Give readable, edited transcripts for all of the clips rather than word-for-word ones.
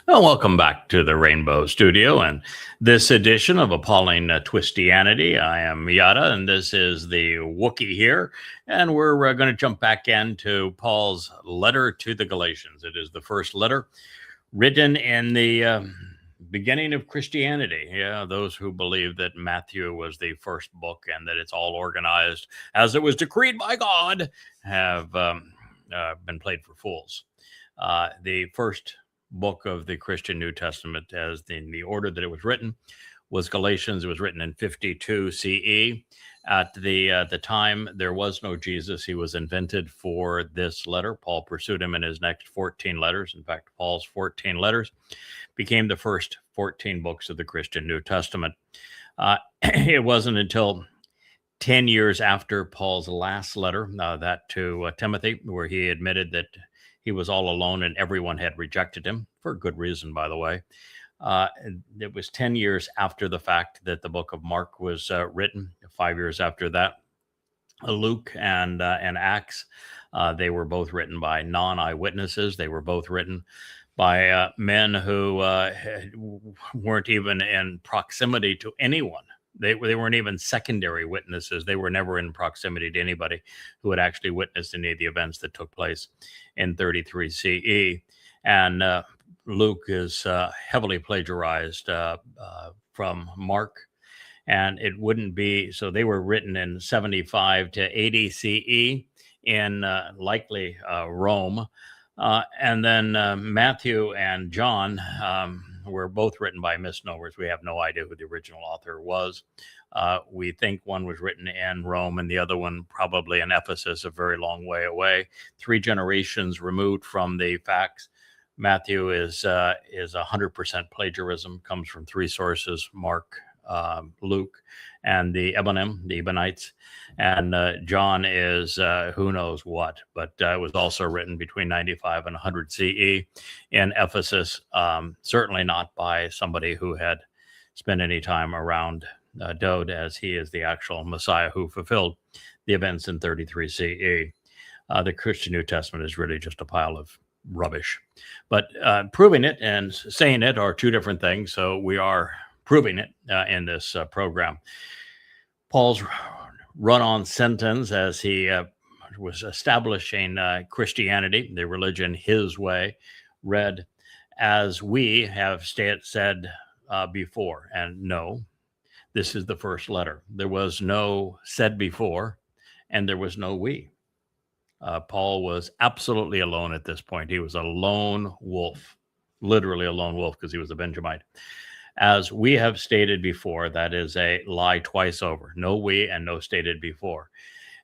Well, welcome back to the Rainbow Studio and this edition of Appalling Twistianity. I am Yada, and this is the Wookiee here, and we're going to jump back into Paul's letter to the Galatians. It is the first letter written in the beginning of Christianity. Yeah, those who believe that Matthew was the first book and that it's all organized as it was decreed by God have been played for fools. The first book of the Christian New Testament, as in the order that it was written, was Galatians. It was written in 52 CE. At the time, there was no Jesus. He was invented for this letter. Paul pursued him in his next 14 letters. In fact, Paul's 14 letters became the first 14 books of the Christian New Testament. It wasn't until 10 years after Paul's last letter, that to Timothy, where he admitted that he was all alone and everyone had rejected him, for good reason, by the way. It was 10 years after the fact that the book of Mark was written. 5 years after that, Luke and Acts, they were both written by non-eyewitnesses. They were both written by men who weren't even in proximity to anyone. They weren't even secondary witnesses. They were never in proximity to anybody who had actually witnessed any of the events that took place in 33 CE. And Luke is heavily plagiarized from Mark. And it wouldn't be, so they were written in 75 to 80 CE in likely Rome. And then Matthew and John were both written by misnomers. We have no idea who the original author was. We think one was written in Rome and the other one probably in Ephesus, a very long way away. 3 generations removed from the facts. Matthew is 100% plagiarism, comes from 3 sources: Mark, Luke, and the Ebonim, the Ebonites. And John is who knows what, but it was also written between 95 and 100 CE in Ephesus, certainly not by somebody who had spent any time around Dode, as he is the actual Messiah who fulfilled the events in 33 CE. The Christian New Testament is really just a pile of rubbish. But proving it and saying it are 2 different things, so we are proving it in this program. Paul's run-on sentence as he was establishing Christianity, the religion his way, read, "As we have said before." And no, this is the first letter. There was no said before, and there was no we. Paul was absolutely alone at this point. He was a lone wolf, literally a lone wolf, because he was a Benjamite. As we have stated before, that is a lie twice over. No we and no stated before.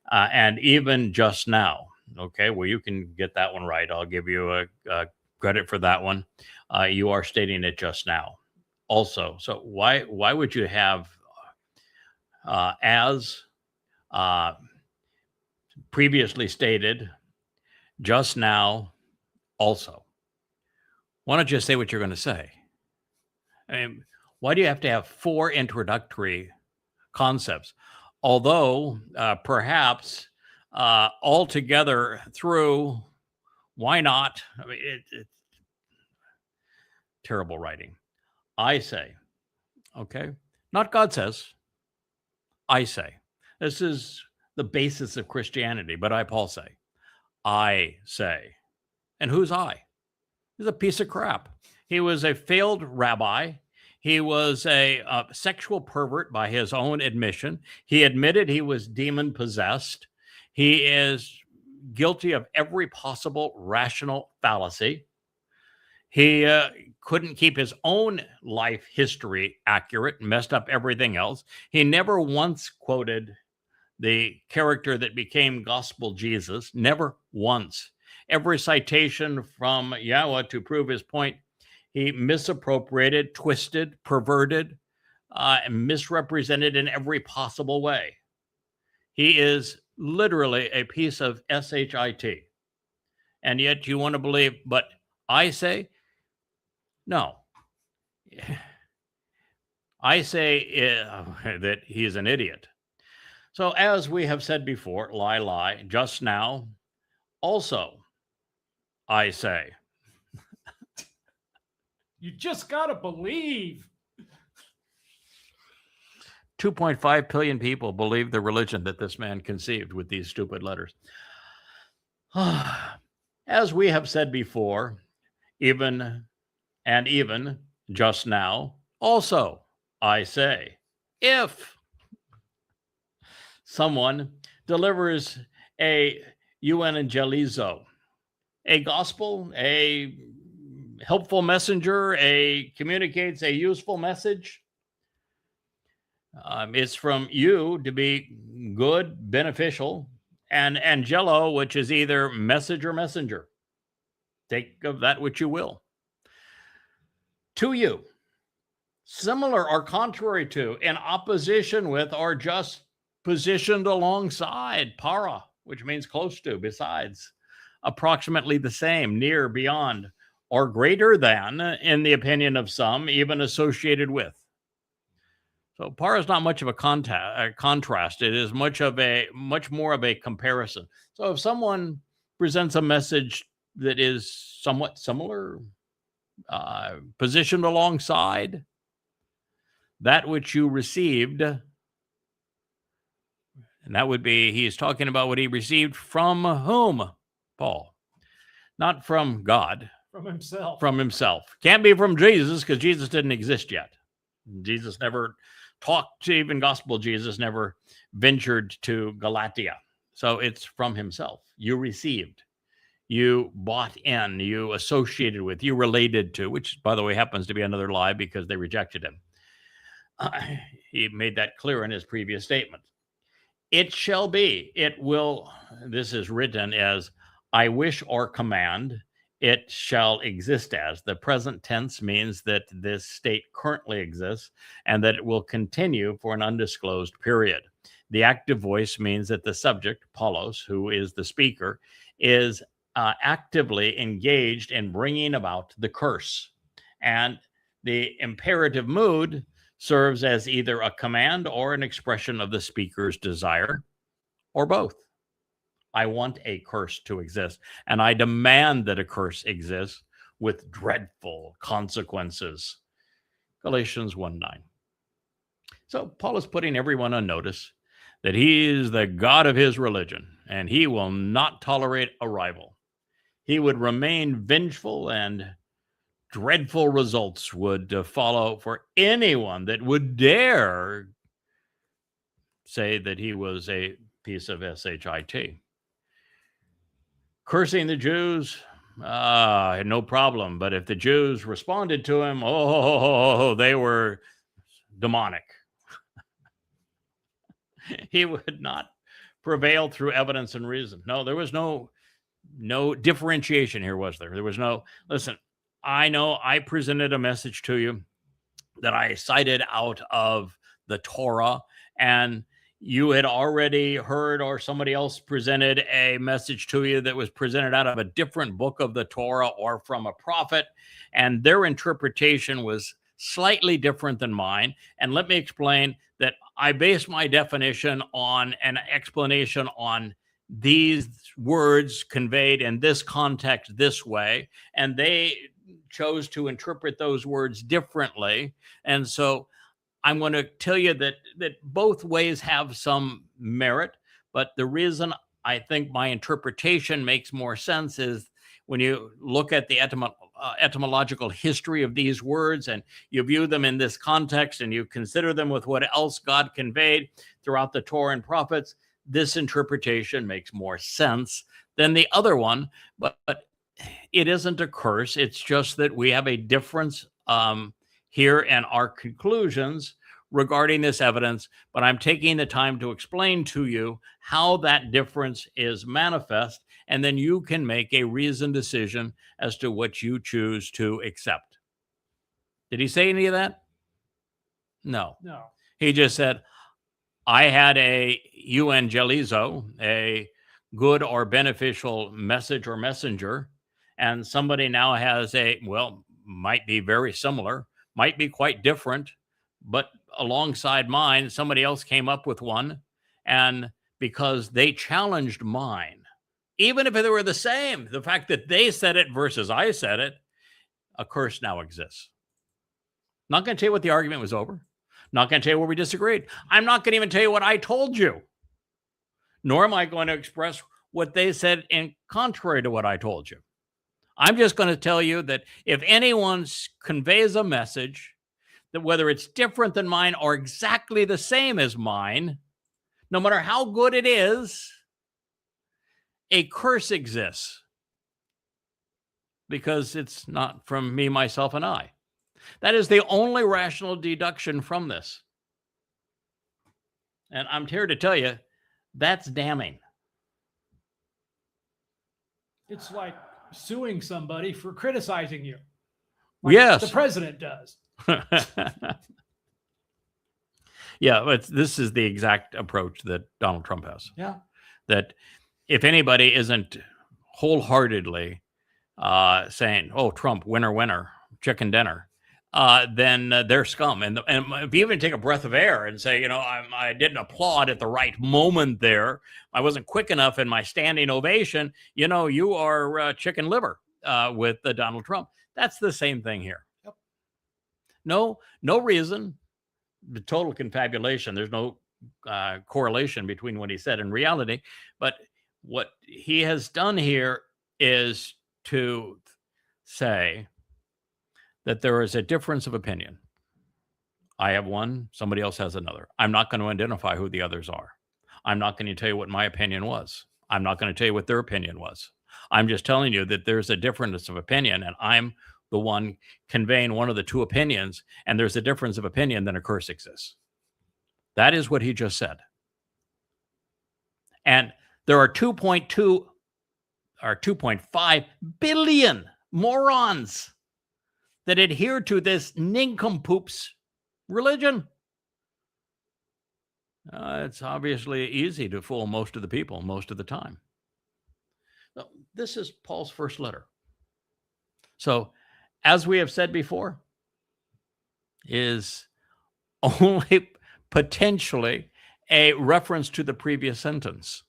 And even just now, okay, well, you can get that one right. I'll give you a credit for that one. You are stating it just now also. So why would you have as previously stated, just now, also? Why don't you say what you're going to say? I mean, why do you have to have 4 introductory concepts? Although perhaps altogether through, why not? I mean, it's terrible writing. I say, okay, not God says, I say. This is the basis of Christianity, but Paul say. I say. And who's I? He's a piece of crap. He was a failed rabbi. He was a sexual pervert by his own admission. He admitted he was demon possessed. He is guilty of every possible rational fallacy. He couldn't keep his own life history accurate, messed up everything else. He never once quoted the character that became gospel Jesus, never once. Every citation from Yahweh to prove his point, he misappropriated, twisted, perverted, and misrepresented in every possible way. He is literally a piece of shit. And yet you want to believe, but I say, no. I say that he's an idiot. So as we have said before, lie, just now, also, I say. You just got to believe. 2.5 billion people believe the religion that this man conceived with these stupid letters. As we have said before, even just now, also I say, if someone delivers a evangelizo, a gospel, a helpful messenger, communicates a useful message, it's from you to be good, beneficial, and angelo, which is either message or messenger. Take of that which you will. To you, similar or contrary to, in opposition with, or just positioned alongside, para, which means close to, besides, approximately the same, near, beyond, or greater than, in the opinion of some, even associated with. So para is not much of a contrast. It is much more of a comparison. So if someone presents a message that is somewhat similar, positioned alongside that which you received, and that would be, he's talking about what he received from whom, Paul? Not from God. From himself. From himself. Can't be from Jesus, because Jesus didn't exist yet. Jesus never talked to, even gospel Jesus never ventured to Galatia. So it's from himself. You received, you bought in, you associated with, you related to, which, by the way, happens to be another lie because they rejected him. He made that clear in his previous statement. It shall be, it will, this is written as I wish or command, it shall exist as. The present tense means that this state currently exists and that it will continue for an undisclosed period. The active voice means that the subject, Paulos, who is the speaker, is actively engaged in bringing about the curse. And the imperative mood serves as either a command or an expression of the speaker's desire, or both. I want a curse to exist, and I demand that a curse exists with dreadful consequences. Galatians 1:9. So Paul is putting everyone on notice that he is the God of his religion, and he will not tolerate a rival. He would remain vengeful, and dreadful results would follow for anyone that would dare say that he was a piece of shit. Cursing the Jews, no problem. But if the Jews responded to him, they were demonic. He would not prevail through evidence and reason. No, there was no differentiation here, was there? There was no, listen, I know I presented a message to you that I cited out of the Torah, and you had already heard, or somebody else presented a message to you that was presented out of a different book of the Torah or from a prophet, and their interpretation was slightly different than mine. And let me explain that I base my definition on an explanation on these words conveyed in this context this way, and they chose to interpret those words differently. And so I'm going to tell you that both ways have some merit, but the reason I think my interpretation makes more sense is when you look at the etymological history of these words, and you view them in this context, and you consider them with what else God conveyed throughout the Torah and prophets, this interpretation makes more sense than the other one. But it isn't a curse. It's just that we have a difference here in our conclusions regarding this evidence, but I'm taking the time to explain to you how that difference is manifest, and then you can make a reasoned decision as to what you choose to accept. Did he say any of that? No. He just said, I had a evangelizo, a good or beneficial message or messenger, and somebody now has might be very similar, might be quite different, but alongside mine, somebody else came up with one, and because they challenged mine, even if they were the same, the fact that they said it versus I said it, a curse now exists. Not going to tell you what the argument was over. Not going to tell you where we disagreed. I'm not going to even tell you what I told you. Nor am I going to express what they said in contrary to what I told you. I'm just going to tell you that if anyone conveys a message that whether it's different than mine or exactly the same as mine, no matter how good it is, a curse exists because it's not from me, myself, and I. That is the only rational deduction from this. And I'm here to tell you, that's damning. It's like suing somebody for criticizing you. Yes. The president does. Yeah, but this is the exact approach that Donald Trump has. Yeah. That if anybody isn't wholeheartedly saying, oh, Trump, winner, winner, chicken dinner, then they're scum. And if you even take a breath of air and say, I didn't applaud at the right moment there, I wasn't quick enough in my standing ovation, you are chicken liver with Donald Trump. That's the same thing here. Yep. No reason. The total confabulation. There's no correlation between what he said and reality. But what he has done here is to say that there is a difference of opinion. I have one, somebody else has another. I'm not going to identify who the others are. I'm not going to tell you what my opinion was. I'm not going to tell you what their opinion was. I'm just telling you that there's a difference of opinion, and I'm the one conveying one of the two opinions, and there's a difference of opinion, then a curse exists. That is what he just said. And there are 2.2 or 2.5 billion morons that adhere to this nincompoop's religion. It's obviously easy to fool most of the people most of the time. This is Paul's first letter. So, as we have said before, is only potentially a reference to the previous sentence.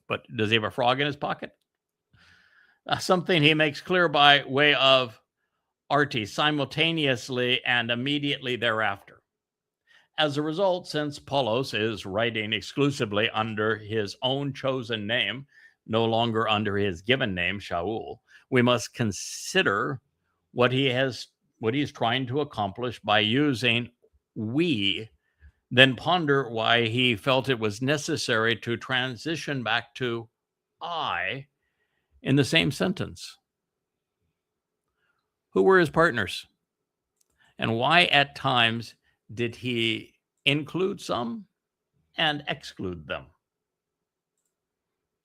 But does he have a frog in his pocket? Something he makes clear by way of arti, simultaneously and immediately thereafter. As a result, since Paulos is writing exclusively under his own chosen name, no longer under his given name, Shaul, we must consider what he's trying to accomplish by using we, then ponder why he felt it was necessary to transition back to I in the same sentence. Who were his partners? And why at times did he include some and exclude them?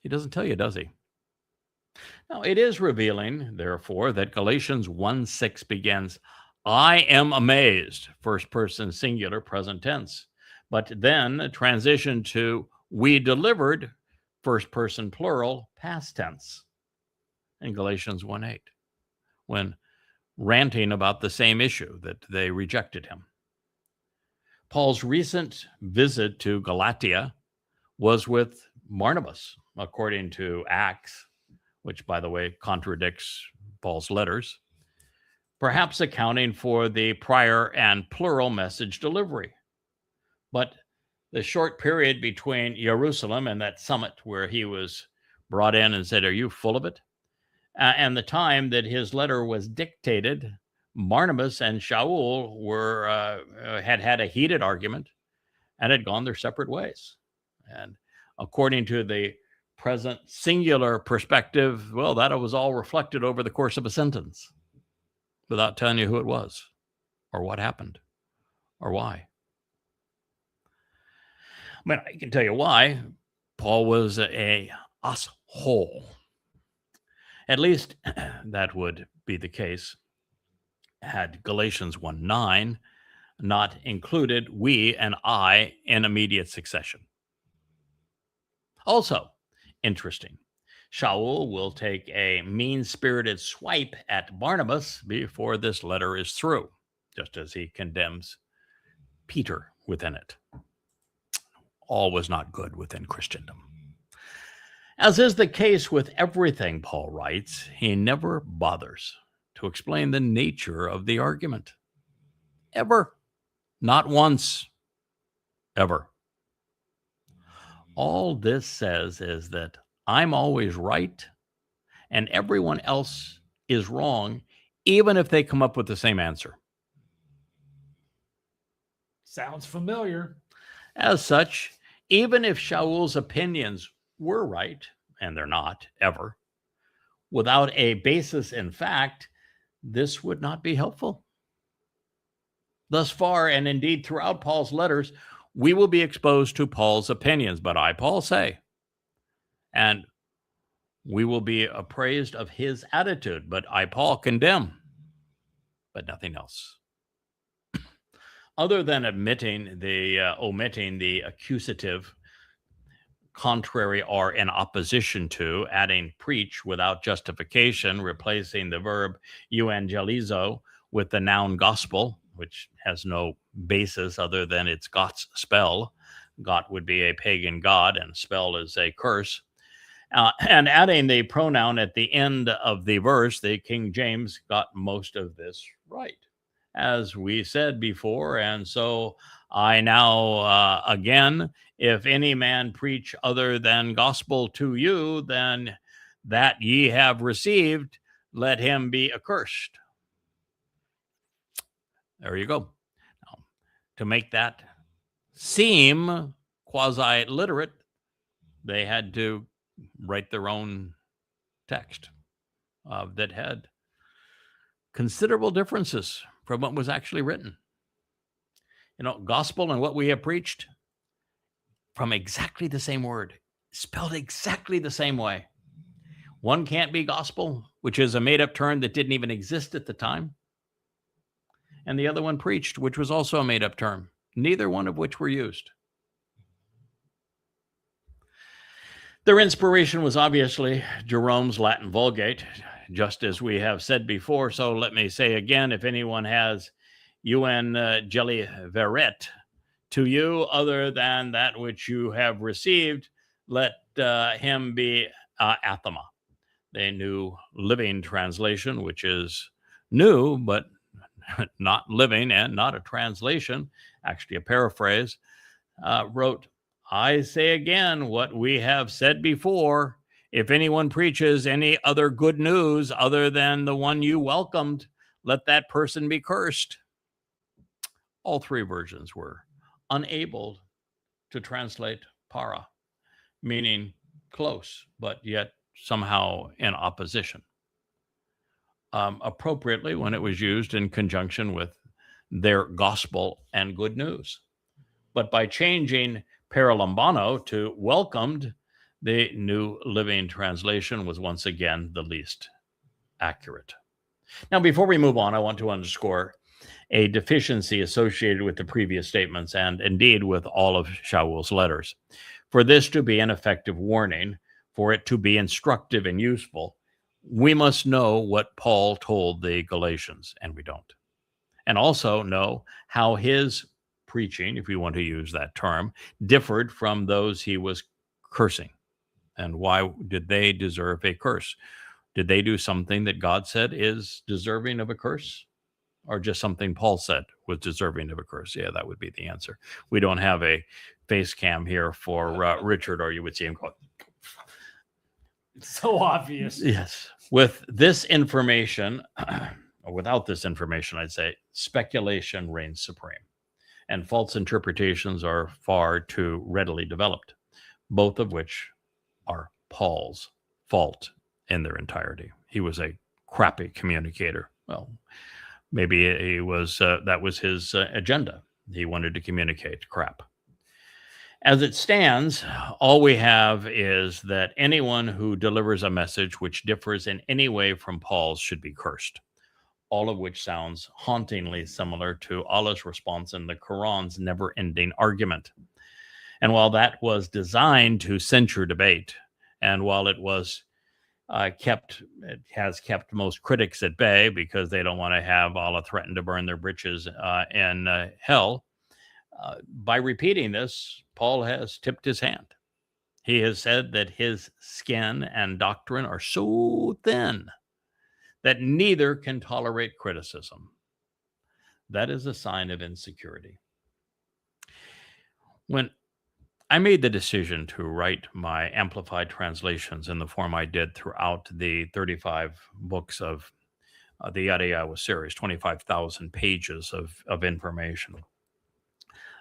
He doesn't tell you, does he? Now, it is revealing, therefore, that Galatians 1:6 begins, I am amazed, first person singular, present tense, but then transition to we delivered, first person plural, past tense, in Galatians 1:8, when ranting about the same issue that they rejected him. Paul's recent visit to Galatia was with Barnabas, according to Acts, which, by the way, contradicts Paul's letters, perhaps accounting for the prior and plural message delivery. But the short period between Jerusalem and that summit where he was brought in and said, are you full of it? And the time that his letter was dictated, Barnabas and Shaul had a heated argument and had gone their separate ways. And according to the present singular perspective, well, that was all reflected over the course of a sentence without telling you who it was or what happened or why. I mean, I can tell you why. Paul was a asshole. At least that would be the case had Galatians 1:9 not included we and I in immediate succession. Also, interesting, Shaul will take a mean-spirited swipe at Barnabas before this letter is through, just as he condemns Peter within it. All was not good within Christendom. As is the case with everything Paul writes, he never bothers to to explain the nature of the argument. Ever. Not once. Ever. All this says is that I'm always right and everyone else is wrong, even if they come up with the same answer. Sounds familiar. As such, even if Shaul's opinions were right, and they're not, ever, without a basis in fact, this would not be helpful. Thus far, and indeed throughout Paul's letters, we will be exposed to Paul's opinions, but I, Paul, say, and we will be appraised of his attitude, but I, Paul, condemn, but nothing else. Other than omitting the accusative, contrary or in opposition to, adding preach without justification, replacing the verb euangelizo with the noun gospel, which has no basis other than it's God's spell. God would be a pagan god, and spell is a curse. And adding the pronoun at the end of the verse, the King James got most of this right, as we said before. And so I now, again, if any man preach other than gospel to you, then that ye have received, let him be accursed. There you go. Now, to make that seem quasi-literate, they had to write their own text that had considerable differences from what was actually written. You know, gospel and what we have preached, from exactly the same word, spelled exactly the same way. One can't be gospel, which is a made-up term that didn't even exist at the time. And the other one preached, which was also a made-up term, neither one of which were used. Their inspiration was obviously Jerome's Latin Vulgate, just as we have said before. So let me say again, if anyone has euangeliverit to you other than that which you have received, let him be anathema. The New Living Translation, which is new, but not living and not a translation, actually a paraphrase, wrote, I say again what we have said before. If anyone preaches any other good news other than the one you welcomed, let that person be cursed. All three versions were unable to translate para, meaning close, but yet somehow in opposition. Appropriately when it was used in conjunction with their gospel and good news. But by changing paralambano to welcomed, the New Living Translation was once again the least accurate. Now, before we move on, I want to underscore a deficiency associated with the previous statements and indeed with all of Shaul's letters. For this to be an effective warning, for it to be instructive and useful, we must know what Paul told the Galatians, and we don't. And also know how his preaching, if we want to use that term, differed from those he was cursing. And why did they deserve a curse? Did they do something that God said is deserving of a curse? Or just something Paul said was deserving of a curse? Yeah, that would be the answer. We don't have a face cam here for Richard, or you would see him go. It's so obvious. Yes. With this information, or without this information, I'd say speculation reigns supreme. And false interpretations are far too readily developed, both of which are Paul's fault in their entirety. He was a crappy communicator. Well, maybe he was that was his agenda. He wanted to communicate crap. As it stands, all we have is that anyone who delivers a message which differs in any way from Paul's should be cursed. All of which sounds hauntingly similar to Allah's response in the Quran's never-ending argument. And while that was designed to censure debate, and while it was it has kept most critics at bay because they don't want to have Allah threaten to burn their britches in hell, by repeating this, Paul has tipped his hand. He has said that his skin and doctrine are so thin that neither can tolerate criticism. That is a sign of insecurity. When I made the decision to write my amplified translations in the form I did throughout the 35 books of the Yada Yada series, 25,000 pages of information,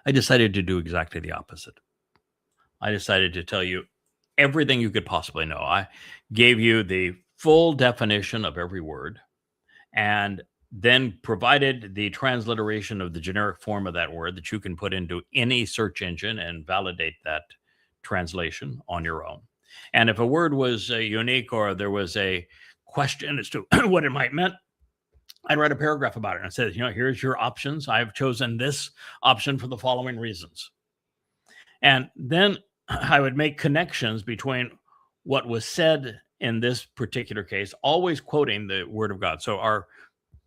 I decided to do exactly the opposite. I decided to tell you everything you could possibly know. I gave you the full definition of every word and then provided the transliteration of the generic form of that word that you can put into any search engine and validate that translation on your own. And if a word was unique or there was a question as to what it might mean, I'd write a paragraph about it and say, here's your options. I've chosen this option for the following reasons. And then I would make connections between what was said in this particular case, always quoting the word of God. So our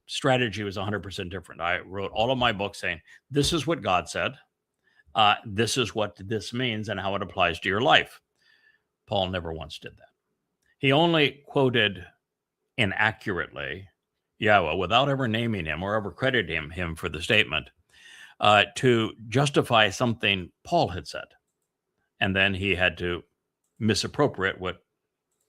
strategy was 100% different. I wrote all of my books saying, this is what God said. This is what this means and how it applies to your life. Paul never once did that. He only quoted inaccurately Yahweh without ever naming him or ever crediting him for the statement to justify something Paul had said. And then he had to misappropriate what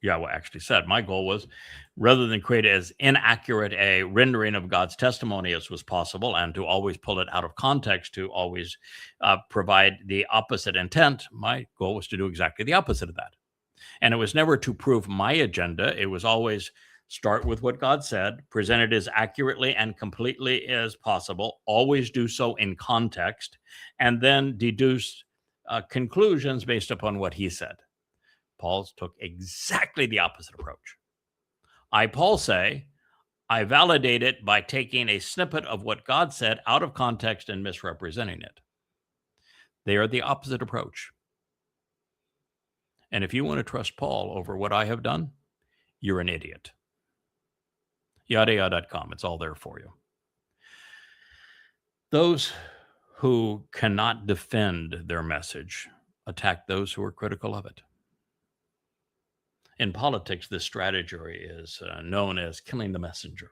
Yahweh actually said. My goal was, rather than create as inaccurate a rendering of God's testimony as was possible and to always pull it out of context, to always provide the opposite intent, my goal was to do exactly the opposite of that. And it was never to prove my agenda. It was always start with what God said, present it as accurately and completely as possible, always do so in context, and then deduce conclusions based upon what he said. Paul took exactly the opposite approach. Paul say, I validate it by taking a snippet of what God said out of context and misrepresenting it. They are the opposite approach. And if you want to trust Paul over what I have done, you're an idiot. Yadayah.com. It's all there for you. Those who cannot defend their message attack those who are critical of it. In politics, this strategy is known as killing the messenger.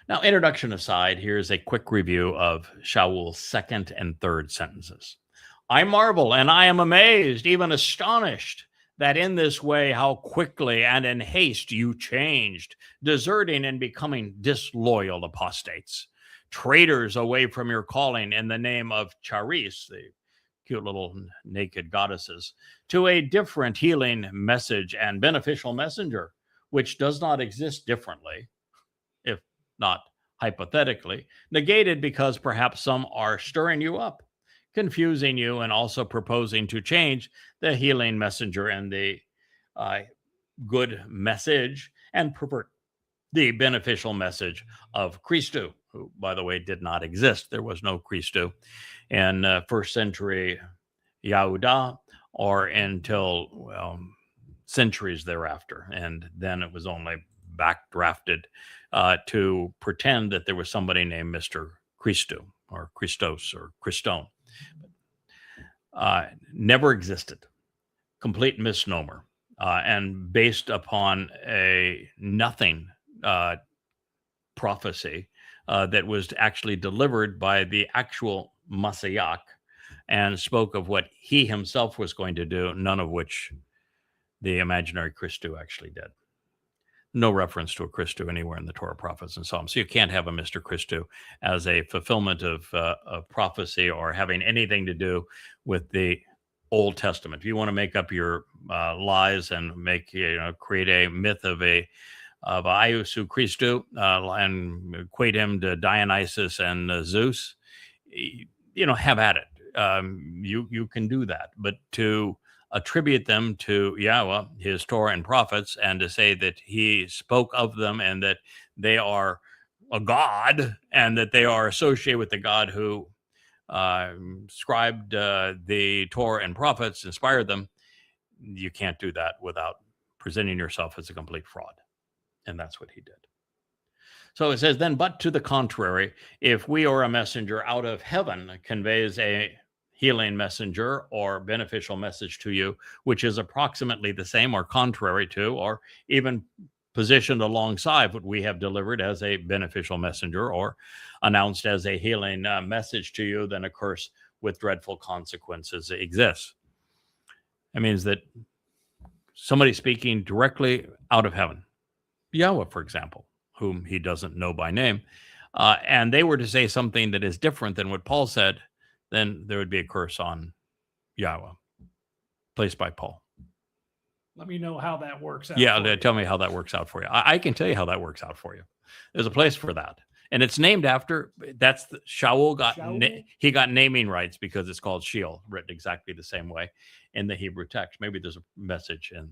Now, introduction aside, here's a quick review of Shaul's second and third sentences. I marvel and I am amazed, even astonished, that in this way, how quickly and in haste you changed, deserting and becoming disloyal apostates, traitors away from your calling in the name of Charis, the cute little naked goddesses, to a different healing message and beneficial messenger, which does not exist differently, if not hypothetically, negated because perhaps some are stirring you up, confusing you, and also proposing to change the healing messenger and the good message and pervert the beneficial message of Christu, who, by the way, did not exist. There was no Christu in first century Yehuda or until, centuries thereafter. And then it was only backdrafted to pretend that there was somebody named Mr. Christu or Christos or Christone. Never existed. Complete misnomer. And based upon a nothing prophecy that was actually delivered by the actual Messiah and spoke of what he himself was going to do, none of which the imaginary Christu actually did. No reference to a Christu anywhere in the Torah, prophets, and Psalms. So you can't have a Mr. Christu as a fulfillment of prophecy or having anything to do with the Old Testament. If you want to make up your lies and create a myth of Iusu Christu and equate him to Dionysus and Zeus, have at it. You can do that, but to attribute them to Yahweh, his Torah and prophets, and to say that he spoke of them and that they are a god and that they are associated with the God who scribed the Torah and prophets, inspired them, you can't do that without presenting yourself as a complete fraud. And that's what he did. So it says, then, but to the contrary, if we or a messenger out of heaven conveys a healing messenger or beneficial message to you, which is approximately the same or contrary to, or even positioned alongside what we have delivered as a beneficial messenger or announced as a healing message to you, then a curse with dreadful consequences exists. It means that somebody speaking directly out of heaven, Yahweh, for example, whom he doesn't know by name, and they were to say something that is different than what Paul said, then there would be a curse on Yahweh placed by Paul. Let me know how that works out. Yeah, tell me how that works out for you. I can tell you how that works out for you. There's a place for that. And it's named after, that's the, Shaul got, he got naming rights because it's called Sheol, written exactly the same way in the Hebrew text. Maybe there's a message in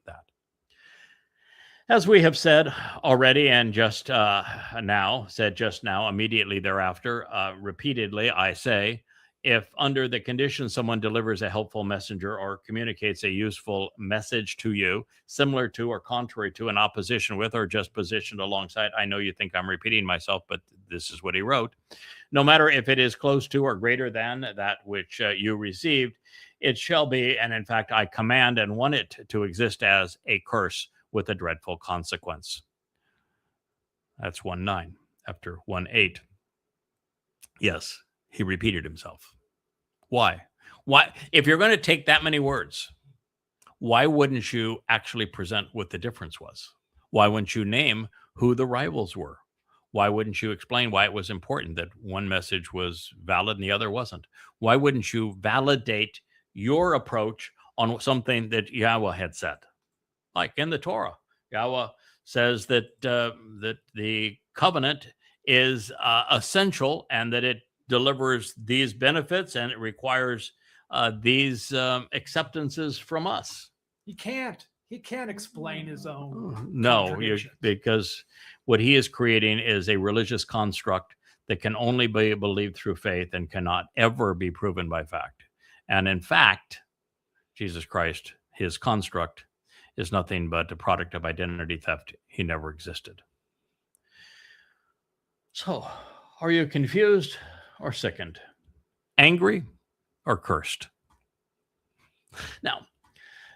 that. As we have said already, and just now, immediately thereafter, repeatedly, I say, if under the conditions someone delivers a helpful messenger or communicates a useful message to you, similar to or contrary to, in opposition with, or just positioned alongside, I know you think I'm repeating myself, but this is what he wrote. No matter if it is close to or greater than that which you received, it shall be, and in fact, I command and want it to exist as a curse with a dreadful consequence. That's 1:9 after 1:8. Yes, he repeated himself. Why? If you're going to take that many words, why wouldn't you actually present what the difference was? Why wouldn't you name who the rivals were? Why wouldn't you explain why it was important that one message was valid and the other wasn't? Why wouldn't you validate your approach on something that Yahweh had said? Like in the Torah, Yahweh says that that the covenant is essential and that it delivers these benefits and it requires these acceptances from us. He can't explain his own. No, because what he is creating is a religious construct that can only be believed through faith and cannot ever be proven by fact. And in fact, Jesus Christ, his construct, is nothing but a product of identity theft. He never existed. So, are you confused or sickened? Angry or cursed? Now,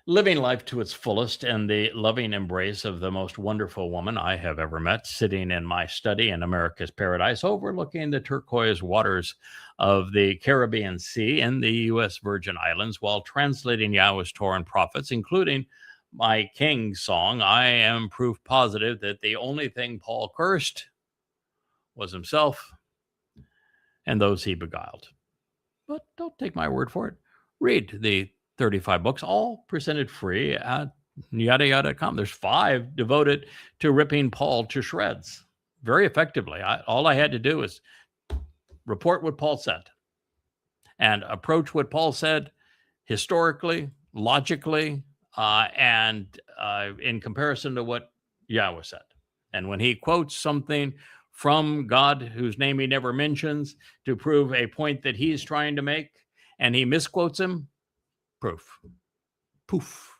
living life to its fullest in the loving embrace of the most wonderful woman I have ever met, sitting in my study in America's paradise, overlooking the turquoise waters of the Caribbean Sea in the U.S. Virgin Islands, while translating Yahweh's Torah and prophets, including my King song, I am proof positive that the only thing Paul cursed was himself and those he beguiled. But don't take my word for it. Read the 35 books, all presented free at yada.com. There's 5 devoted to ripping Paul to shreds very effectively. All I had to do is report what Paul said and approach what Paul said historically, logically, and in comparison to what Yahweh said. And when he quotes something from God whose name he never mentions to prove a point that he's trying to make, and he misquotes him, proof. Poof.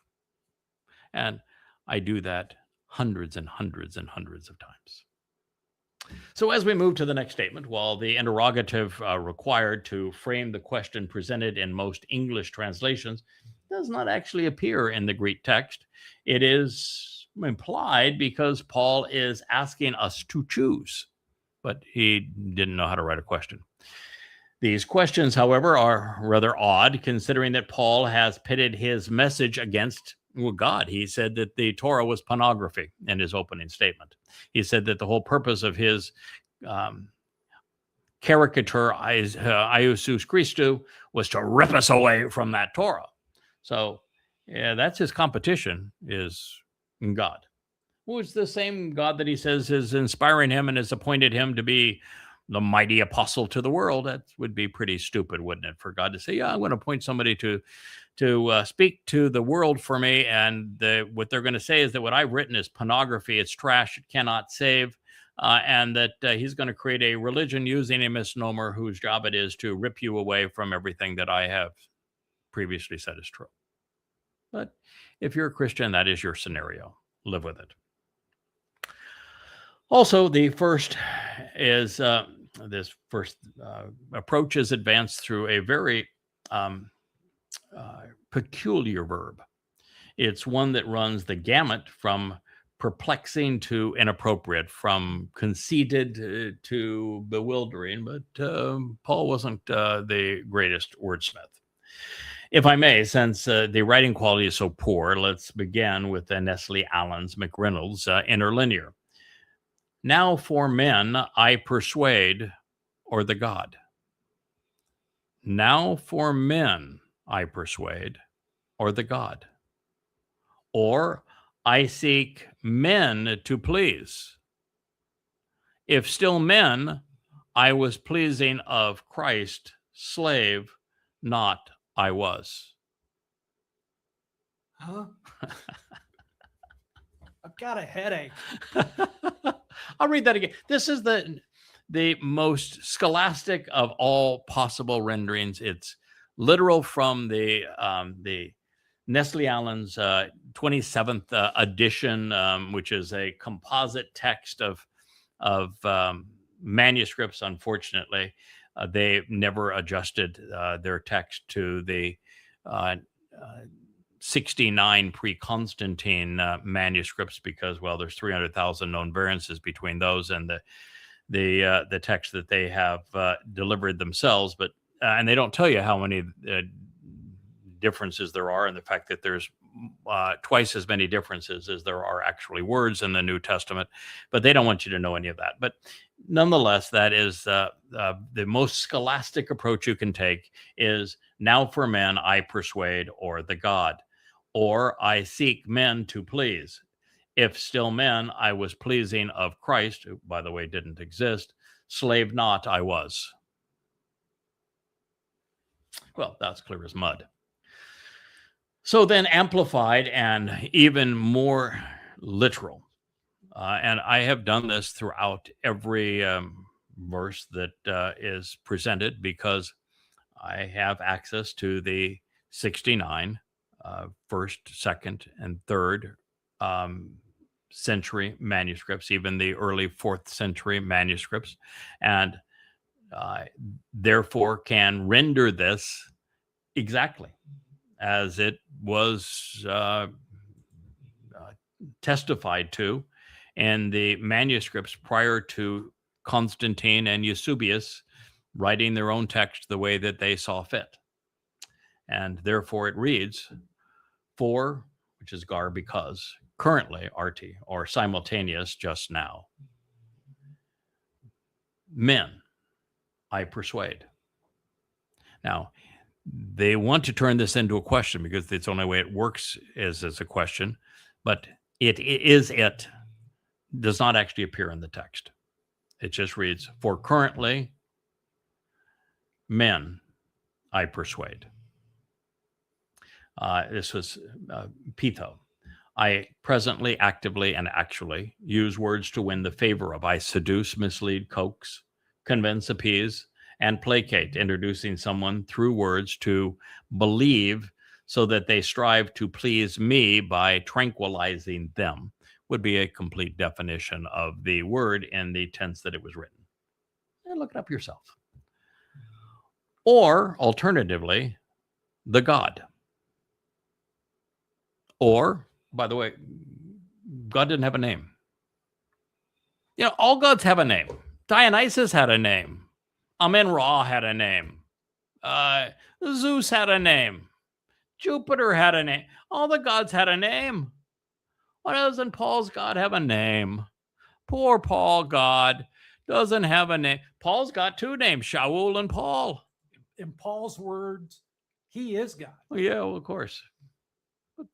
And I do that hundreds and hundreds and hundreds of times. So as we move to the next statement, while the interrogative required to frame the question presented in most English translations does not actually appear in the Greek text, it is implied because Paul is asking us to choose, but he didn't know how to write a question. These questions, however, are rather odd, considering that Paul has pitted his message against God. He said that the Torah was pornography in his opening statement. He said that the whole purpose of his caricature, Iusus Christou, was to rip us away from that Torah. So yeah, that's his competition, is God, who is the same God that he says is inspiring him and has appointed him to be the mighty apostle to the world. That would be pretty stupid, wouldn't it, for God to say, yeah, I'm going to appoint somebody to speak to the world for me. And what they're going to say is that what I've written is pornography. It's trash. It cannot save. And that he's going to create a religion using a misnomer whose job it is to rip you away from everything that I have previously said is true. But if you're a Christian, that is your scenario. Live with it. Also, the first is this first approach is advanced through a very peculiar verb. It's one that runs the gamut from perplexing to inappropriate, from conceited to bewildering, but Paul wasn't the greatest wordsmith. If I may, since the writing quality is so poor, let's begin with Nestle Allen's McReynolds interlinear. Now for men I persuade, or the God. Now for men I persuade, or the God. Or I seek men to please. If still men, I was pleasing of Christ, slave, not I was. Huh? I've got a headache. I'll read that again. This is the most scholastic of all possible renderings. It's literal from the Nestle Allen's 27th edition, which is a composite text of manuscripts. Unfortunately, they never adjusted their text to the 69 pre-Constantine manuscripts, because, well, there's 300,000 known variances between those and the text that they have delivered themselves. But and they don't tell you how many differences there are, and the fact that there's twice as many differences as there are actually words in the New Testament. But they don't want you to know any of that. But nonetheless, that is the most scholastic approach you can take, is now for men I persuade, or the God. Or I seek men to please. If still men, I was pleasing of Christ, who, by the way, didn't exist. Slave not I was. Well, that's clear as mud. So then amplified and even more literal. And I have done this throughout every verse that is presented, because I have access to the 69 first, second, and third century manuscripts, even the early 4th century manuscripts, and therefore can render this exactly as it was testified to in the manuscripts prior to Constantine and Eusebius writing their own text the way that they saw fit. And therefore it reads, for, which is gar, because, currently, arti, or simultaneous, just now, men I persuade. Now, they want to turn this into a question, because it's the only way it works is as a question, but it does not actually appear in the text. It just reads, for currently, men I persuade. This was Pitho. I presently, actively, and actually use words to win the favor of. I seduce, mislead, coax, convince, appease, and placate, introducing someone through words to believe so that they strive to please me by tranquilizing them, would be a complete definition of the word in the tense that it was written. And look it up yourself. Or, alternatively, the God. Or, by the way, God didn't have a name. You know, all gods have a name. Dionysus had a name. Amen-Ra had a name. Zeus had a name. Jupiter had a name. All the gods had a name. Why doesn't Paul's God have a name? Poor Paul God doesn't have a name. Paul's got two names, Shaul and Paul. In Paul's words, he is God. Oh, yeah, well, of course. But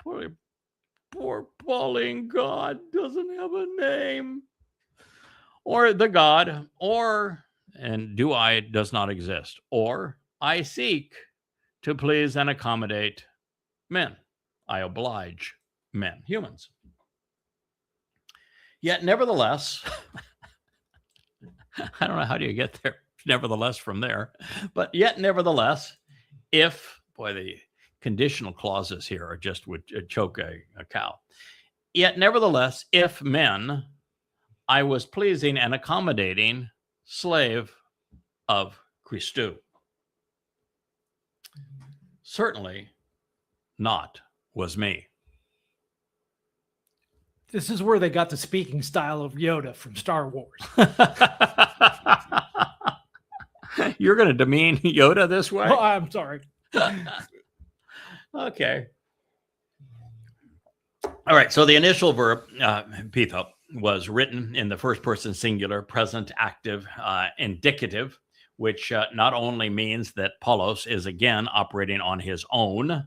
poor Pauline God doesn't have a name. Or the God, or, and do I does not exist. Or I seek to please and accommodate men. I oblige men, humans. Yet nevertheless, I don't know, how do you get there? Nevertheless from there. But yet nevertheless, if, boy, the conditional clauses here are just would choke a cow. Yet nevertheless, if men, I was pleasing and accommodating, slave of Christu. Certainly not was me. This is where they got the speaking style of Yoda from Star Wars. You're going to demean Yoda this way? Oh, I'm sorry. Okay. All right. So the initial verb, pitho, was written in the first person singular, present active indicative, which not only means that Paulos is again operating on his own,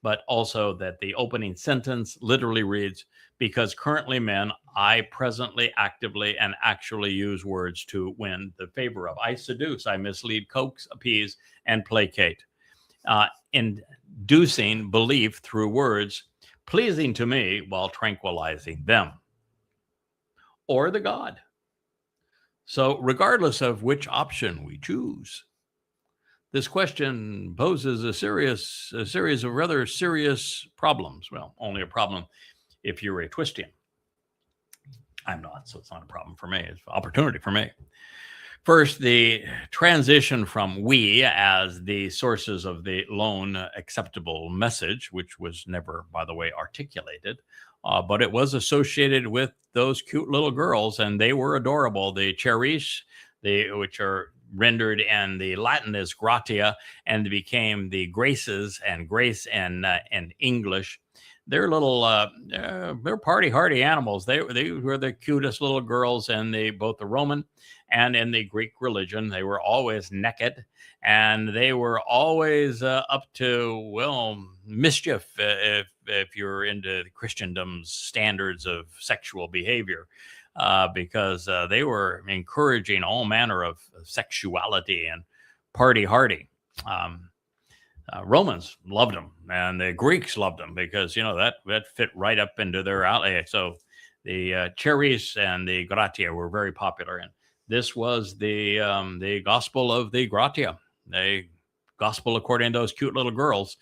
but also that the opening sentence literally reads, because currently men, I presently, actively, and actually use words to win the favor of. I seduce, I mislead, coax, appease, and placate. Inducing belief through words, pleasing to me while tranquilizing them. Or the God. So regardless of which option we choose, this question poses a series of rather serious problems. Well, only a problem if you're a Twistian. I'm not, so it's not a problem for me. It's an opportunity for me. First, the transition from we as the sources of the lone acceptable message, which was never, by the way, articulated, but it was associated with those cute little girls, and they were adorable. The cherries, which are rendered in the Latin as gratia, and became the graces and grace in English. They're little, they're party hardy animals. They were the cutest little girls in both the Roman and in the Greek religion. They were always naked, and they were always up to, well, mischief if you're into Christendom's standards of sexual behavior, because they were encouraging all manner of sexuality and party hardy. Romans loved them, and the Greeks loved them because, that fit right up into their alley. So the cherries and the gratia were very popular, and this was the gospel of the gratia, the gospel according to those cute little girls.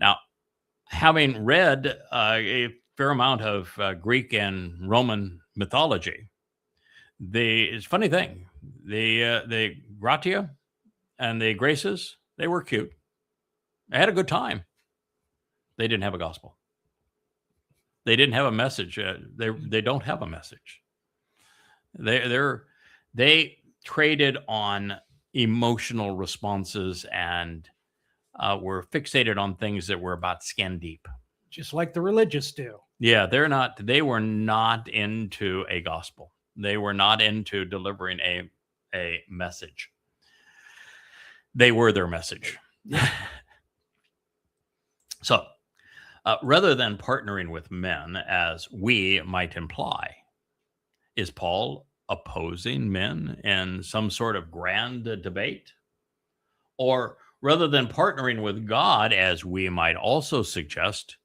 Now, having read a fair amount of Greek and Roman mythology, it's a funny thing, the gratia and the graces, they were cute. They had a good time. They didn't have a gospel. They didn't have a message. They don't have a message. They traded on emotional responses and were fixated on things that were about skin deep. Just like the religious do. Yeah, they were not into a gospel. They were not into delivering a message. They were their message. So, rather than partnering with men, as we might imply, is Paul opposing men in some sort of grand debate? Or rather than partnering with God, as we might also suggest,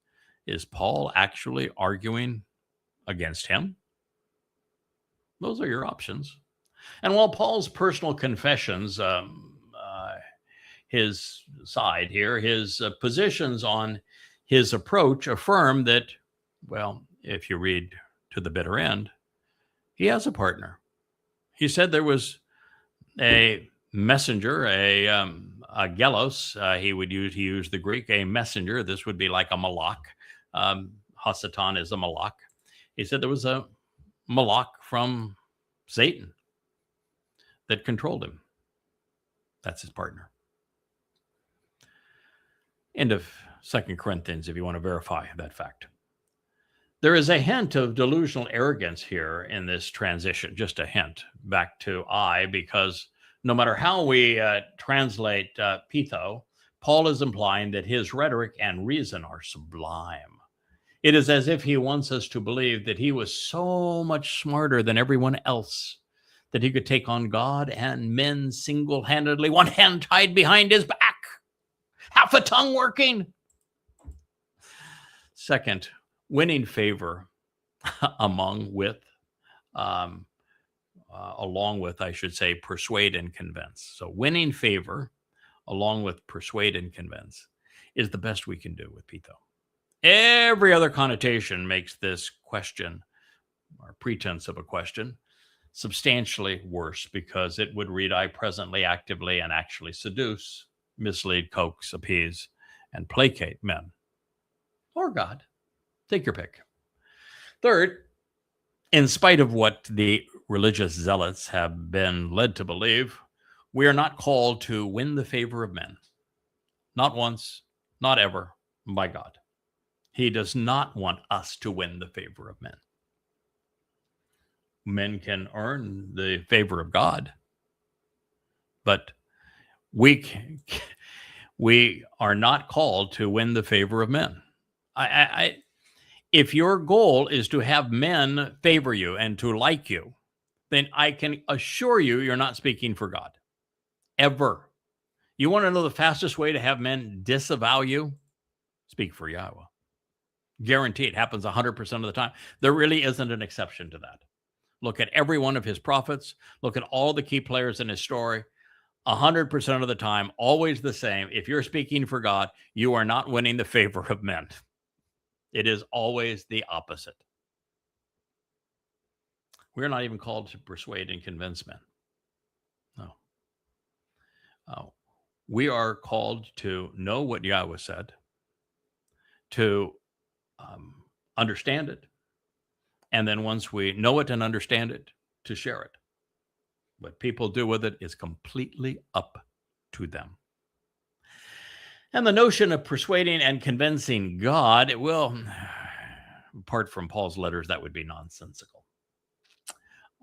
is Paul actually arguing against him? Those are your options. And while Paul's personal confessions, his side here, his positions on his approach affirm that, well, if you read to the bitter end, he has a partner. He said there was a messenger, a gelos. He used the Greek, a messenger. This would be like a malak. Hasatan is a malak. He said there was a malak from Satan that controlled him. That's his partner. End of 2 Corinthians, if you want to verify that fact. There is a hint of delusional arrogance here in this transition, just a hint back to I, because no matter how we translate pitho, Paul is implying that his rhetoric and reason are sublime. It is as if he wants us to believe that he was so much smarter than everyone else, that he could take on God and men single-handedly, one hand tied behind his back, half a tongue working. Second, winning favor along with, I should say, persuade and convince. So winning favor along with persuade and convince is the best we can do with pitho. Every other connotation makes this question, or pretense of a question, substantially worse, because it would read, I presently, actively, and actually seduce, mislead, coax, appease, and placate men or God. Take your pick. Third, in spite of what the religious zealots have been led to believe, we are not called to win the favor of men. Not once, not ever, by God. He does not want us to win the favor of men. Men can earn the favor of God, but we are not called to win the favor of men. If your goal is to have men favor you and to like you, then I can assure you, you're not speaking for God. Ever. You want to know the fastest way to have men disavow you? Speak for Yahweh. Guarantee it happens 100% of the time. There really isn't an exception to that. Look at every one of his prophets. Look at all the key players in his story. 100% of the time, always the same. If you're speaking for God, you are not winning the favor of men. It is always the opposite. We're not even called to persuade and convince men. No. We are called to know what Yahweh said, to understand it, and then once we know it and understand it, to share it. What people do with it is completely up to them. And the notion of persuading and convincing God, it will, apart from Paul's letters, that would be nonsensical.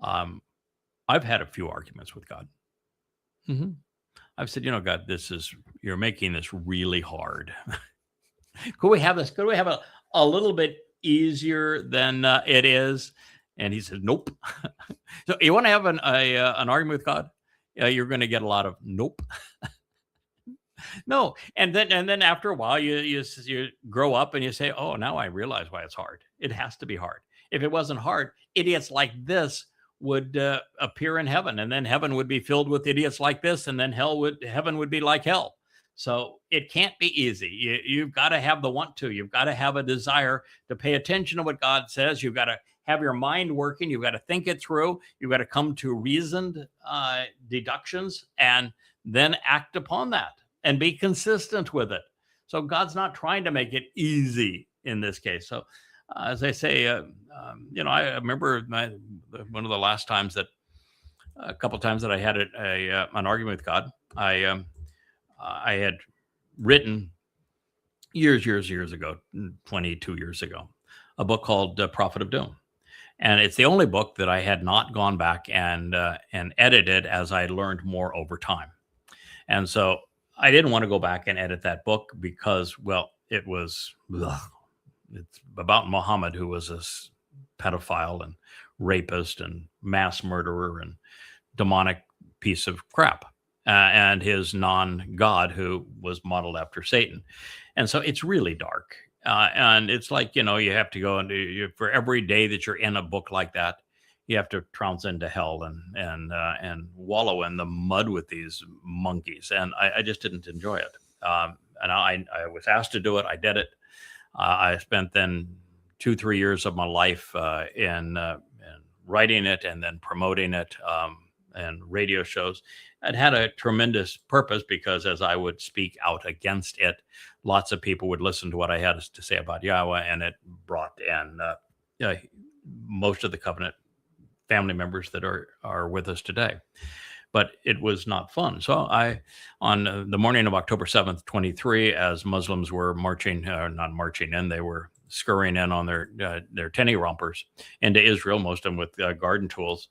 I've had a few arguments with God. I've said, God, you're making this really hard. Could we have this? Could we have a little bit easier than it is? And he says, nope. So you want to have an argument with God? You're going to get a lot of nope. No. And then after a while, you grow up and you say, oh, now I realize why it's hard. It has to be hard. If it wasn't hard, idiots like this would appear in heaven, and then heaven would be filled with idiots like this, and then heaven would be like hell. So it can't be easy. You've got to have the want to. You've got to have a desire to pay attention to what God says. You've got to have your mind working. You've got to think it through. You've got to come to reasoned deductions and then act upon that and be consistent with it. So God's not trying to make it easy in this case. So as I say, I remember one of the last times a couple of times that I had an argument with God. I had written years ago, 22 years ago, a book called Prophet of Doom. And it's the only book that I had not gone back and edited as I learned more over time. And so I didn't want to go back and edit that book because, well, it's about Muhammad, who was a pedophile and rapist and mass murderer and demonic piece of crap. And his non-God, who was modeled after Satan. And so it's really dark. And it's like, you have to go into, for every day that you're in a book like that, you have to trounce into hell and wallow in the mud with these monkeys. And I just didn't enjoy it. And I was asked to do it. I did it. I spent then 2-3 years of my life in writing it and then promoting it and radio shows. It had a tremendous purpose because as I would speak out against it, lots of people would listen to what I had to say about Yahweh, and it brought in most of the covenant family members that are with us today. But it was not fun. So on the morning of October 7th, 23, as Muslims were not marching in, they were scurrying in on their tinny rompers into Israel, most of them with garden tools.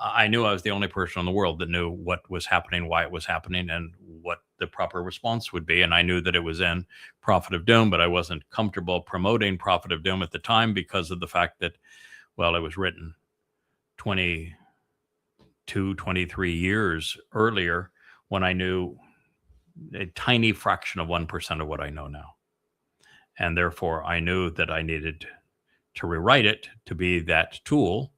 I knew I was the only person in the world that knew what was happening, why it was happening, and what the proper response would be. And I knew that it was in Prophet of Doom, but I wasn't comfortable promoting Prophet of Doom at the time because of the fact that, well, it was written 23 years earlier when I knew a tiny fraction of 1% of what I know now. And therefore, I knew that I needed to rewrite it to be that tool.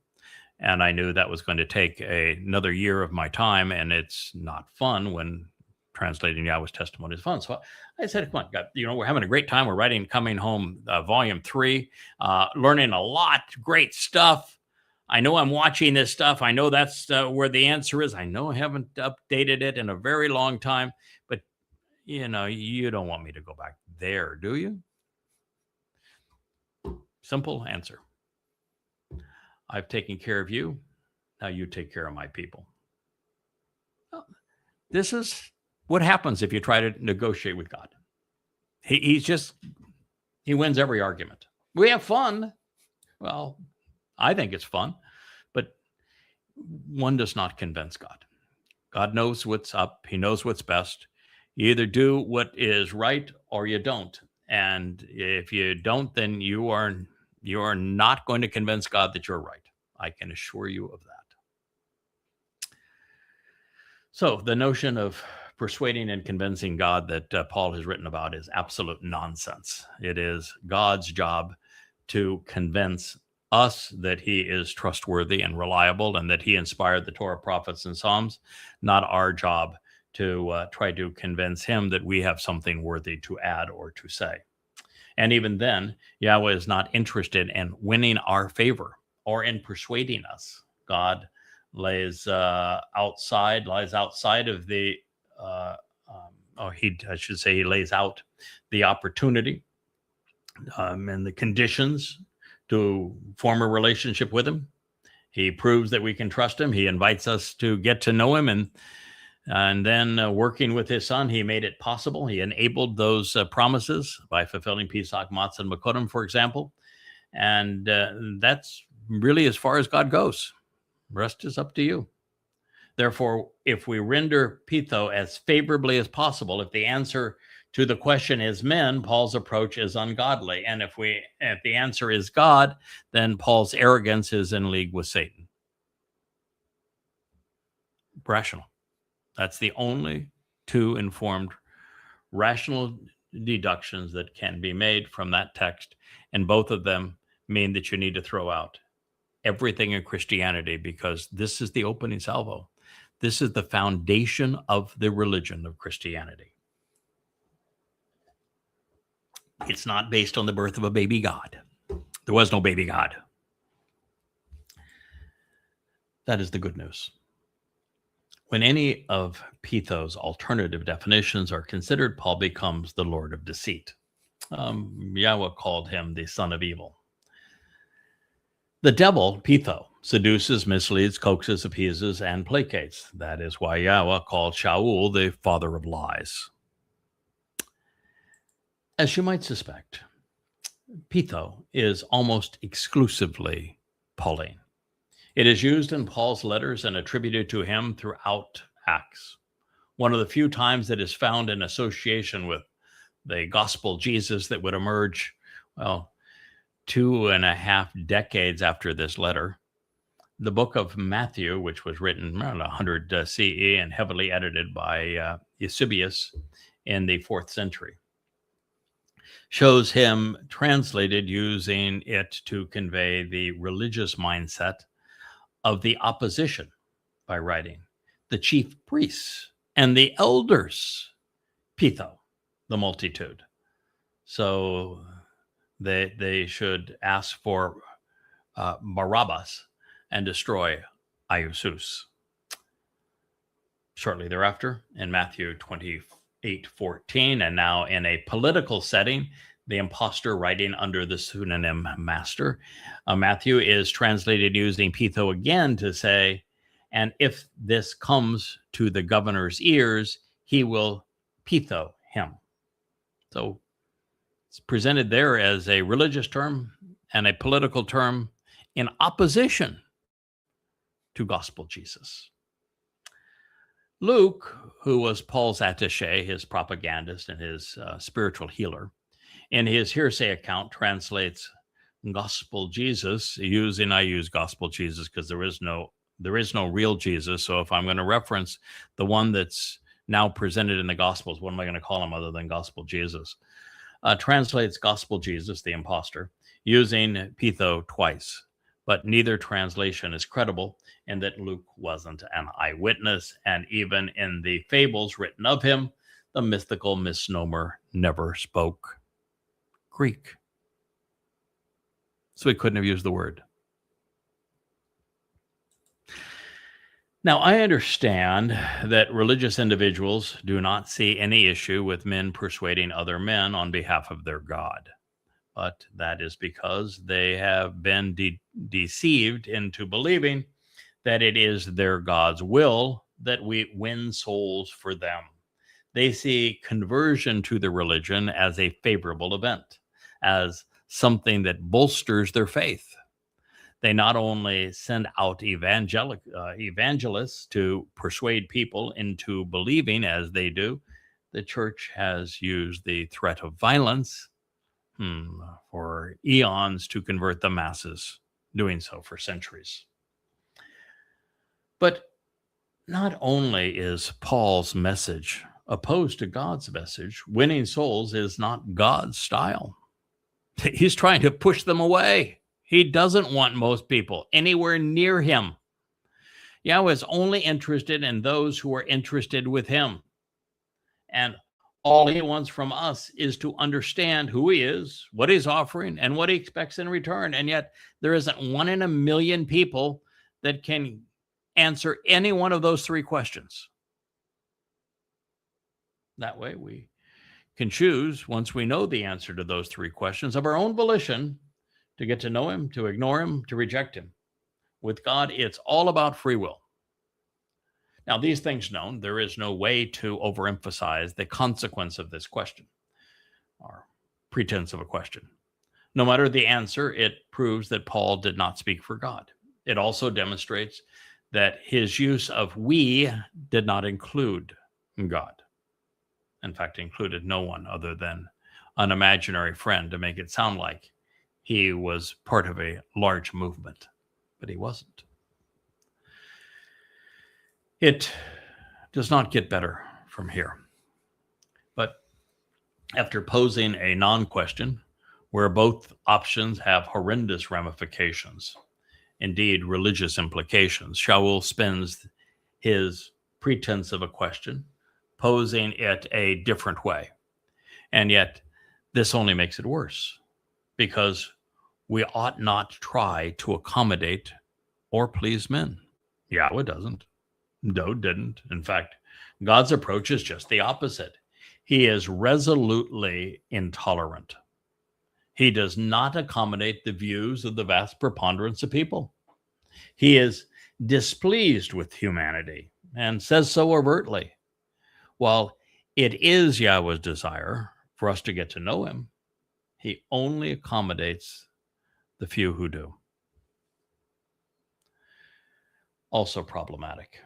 And I knew that was going to take another year of my time, and it's not fun when translating Yahweh's testimony is fun. So I said, come on, God, we're having a great time. We're writing Coming Home Volume 3, learning a lot, great stuff. I know I'm watching this stuff. I know that's where the answer is. I know I haven't updated it in a very long time, but, you don't want me to go back there, do you? Simple answer. I've taken care of you. Now you take care of my people. Well, this is what happens if you try to negotiate with God. He wins every argument. We have fun. Well, I think it's fun, but one does not convince God. God knows what's up. He knows what's best. You either do what is right or you don't. And if you don't, then you are not going to convince God that you're right. I can assure you of that. So the notion of persuading and convincing God that Paul has written about is absolute nonsense. It is God's job to convince us that he is trustworthy and reliable and that he inspired the Torah, prophets, and Psalms, not our job to try to convince him that we have something worthy to add or to say. And even then, Yahweh is not interested in winning our favor or in persuading us. God lies outside of the, he lays out the opportunity and the conditions to form a relationship with him. He proves that we can trust him. He invites us to get to know him, and then working with his son, he made it possible. He enabled those promises by fulfilling Pesach, Matzah, and Makodim, for example. And that's really as far as God goes. Rest is up to you. Therefore, if we render Pitho as favorably as possible, if the answer to the question is men, Paul's approach is ungodly. And if the answer is God, then Paul's arrogance is in league with Satan. Rational. That's the only two informed rational deductions that can be made from that text. And both of them mean that you need to throw out everything in Christianity, because this is the opening salvo. This is the foundation of the religion of Christianity. It's not based on the birth of a baby God. There was no baby God. That is the good news. When any of Pitho's alternative definitions are considered, Paul becomes the Lord of deceit. Yahweh called him the son of evil. The devil, Pitho, seduces, misleads, coaxes, appeases, and placates. That is why Yahweh called Shaul the father of lies. As you might suspect, Pitho is almost exclusively Pauline. It is used in Paul's letters and attributed to him throughout Acts. One of the few times that is found in association with the gospel Jesus that would emerge, 2.5 decades after this letter. The book of Matthew, which was written around 100 CE and heavily edited by Eusebius in the 4th century, shows him translated using it to convey the religious mindset of the opposition by writing the chief priests and the elders, Pitho, the multitude. So they should ask for Barabbas and destroy Iusus. Shortly thereafter, in Matthew 28:14, and now in a political setting, the impostor writing under the pseudonym Master, Matthew is translated using Pitho again to say, and if this comes to the governor's ears, he will Pitho him. So it's presented there as a religious term and a political term in opposition to gospel Jesus. Luke, who was Paul's attaché, his propagandist and his spiritual healer, in his hearsay account translates gospel Jesus using, I use gospel Jesus because there is no real Jesus. So if I'm going to reference the one that's now presented in the Gospels, what am I going to call him other than gospel Jesus? Translates gospel Jesus, the impostor, using Pitho twice, but neither translation is credible in that Luke wasn't an eyewitness, and even in the fables written of him, the mythical misnomer never spoke Greek. So he couldn't have used the word. Now, I understand that religious individuals do not see any issue with men persuading other men on behalf of their God. but that is because they have been deceived into believing that it is their God's will that we win souls for them. They see conversion to the religion as a favorable event, as something that bolsters their faith. They not only send out evangelists to persuade people into believing as they do, the church has used the threat of violence for eons to convert the masses, doing so for centuries. But not only is Paul's message opposed to God's message, winning souls is not God's style. He's trying to push them away. He doesn't want most people anywhere near him. Yahweh is only interested in those who are interested with him. And all he wants from us is to understand who he is, what he's offering, and what he expects in return. And yet there isn't 1 in a million people that can answer any one of those 3 questions. That way we can choose, once we know the answer to those 3 questions, of our own volition, to get to know him, to ignore him, to reject him. With God, it's all about free will. Now, these things known, there is no way to overemphasize the consequence of this question, or pretense of a question. No matter the answer, it proves that Paul did not speak for God. It also demonstrates that his use of we did not include God. In fact, included no one other than an imaginary friend to make it sound like he was part of a large movement, but he wasn't. It does not get better from here. But after posing a non-question where both options have horrendous ramifications, indeed religious implications, Shaul spends his pretense of a question posing it a different way. And yet this only makes it worse, because we ought not try to accommodate or please men. Yahweh doesn't. Dode didn't. In fact, God's approach is just the opposite. He is resolutely intolerant. He does not accommodate the views of the vast preponderance of people. He is displeased with humanity and says so overtly. While it is Yahweh's desire for us to get to know him, he only accommodates the few who do. Also problematic.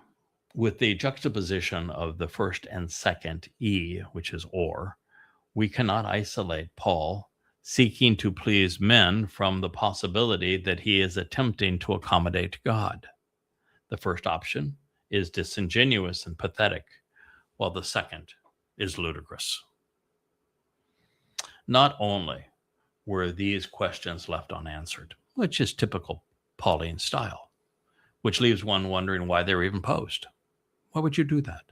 With the juxtaposition of the first and second E, which is or, we cannot isolate Paul seeking to please men from the possibility that he is attempting to accommodate God. The first option is disingenuous and pathetic, while the second is ludicrous. Not only were these questions left unanswered, which is typical Pauline style, which leaves one wondering why they were even posed. Why would you do that?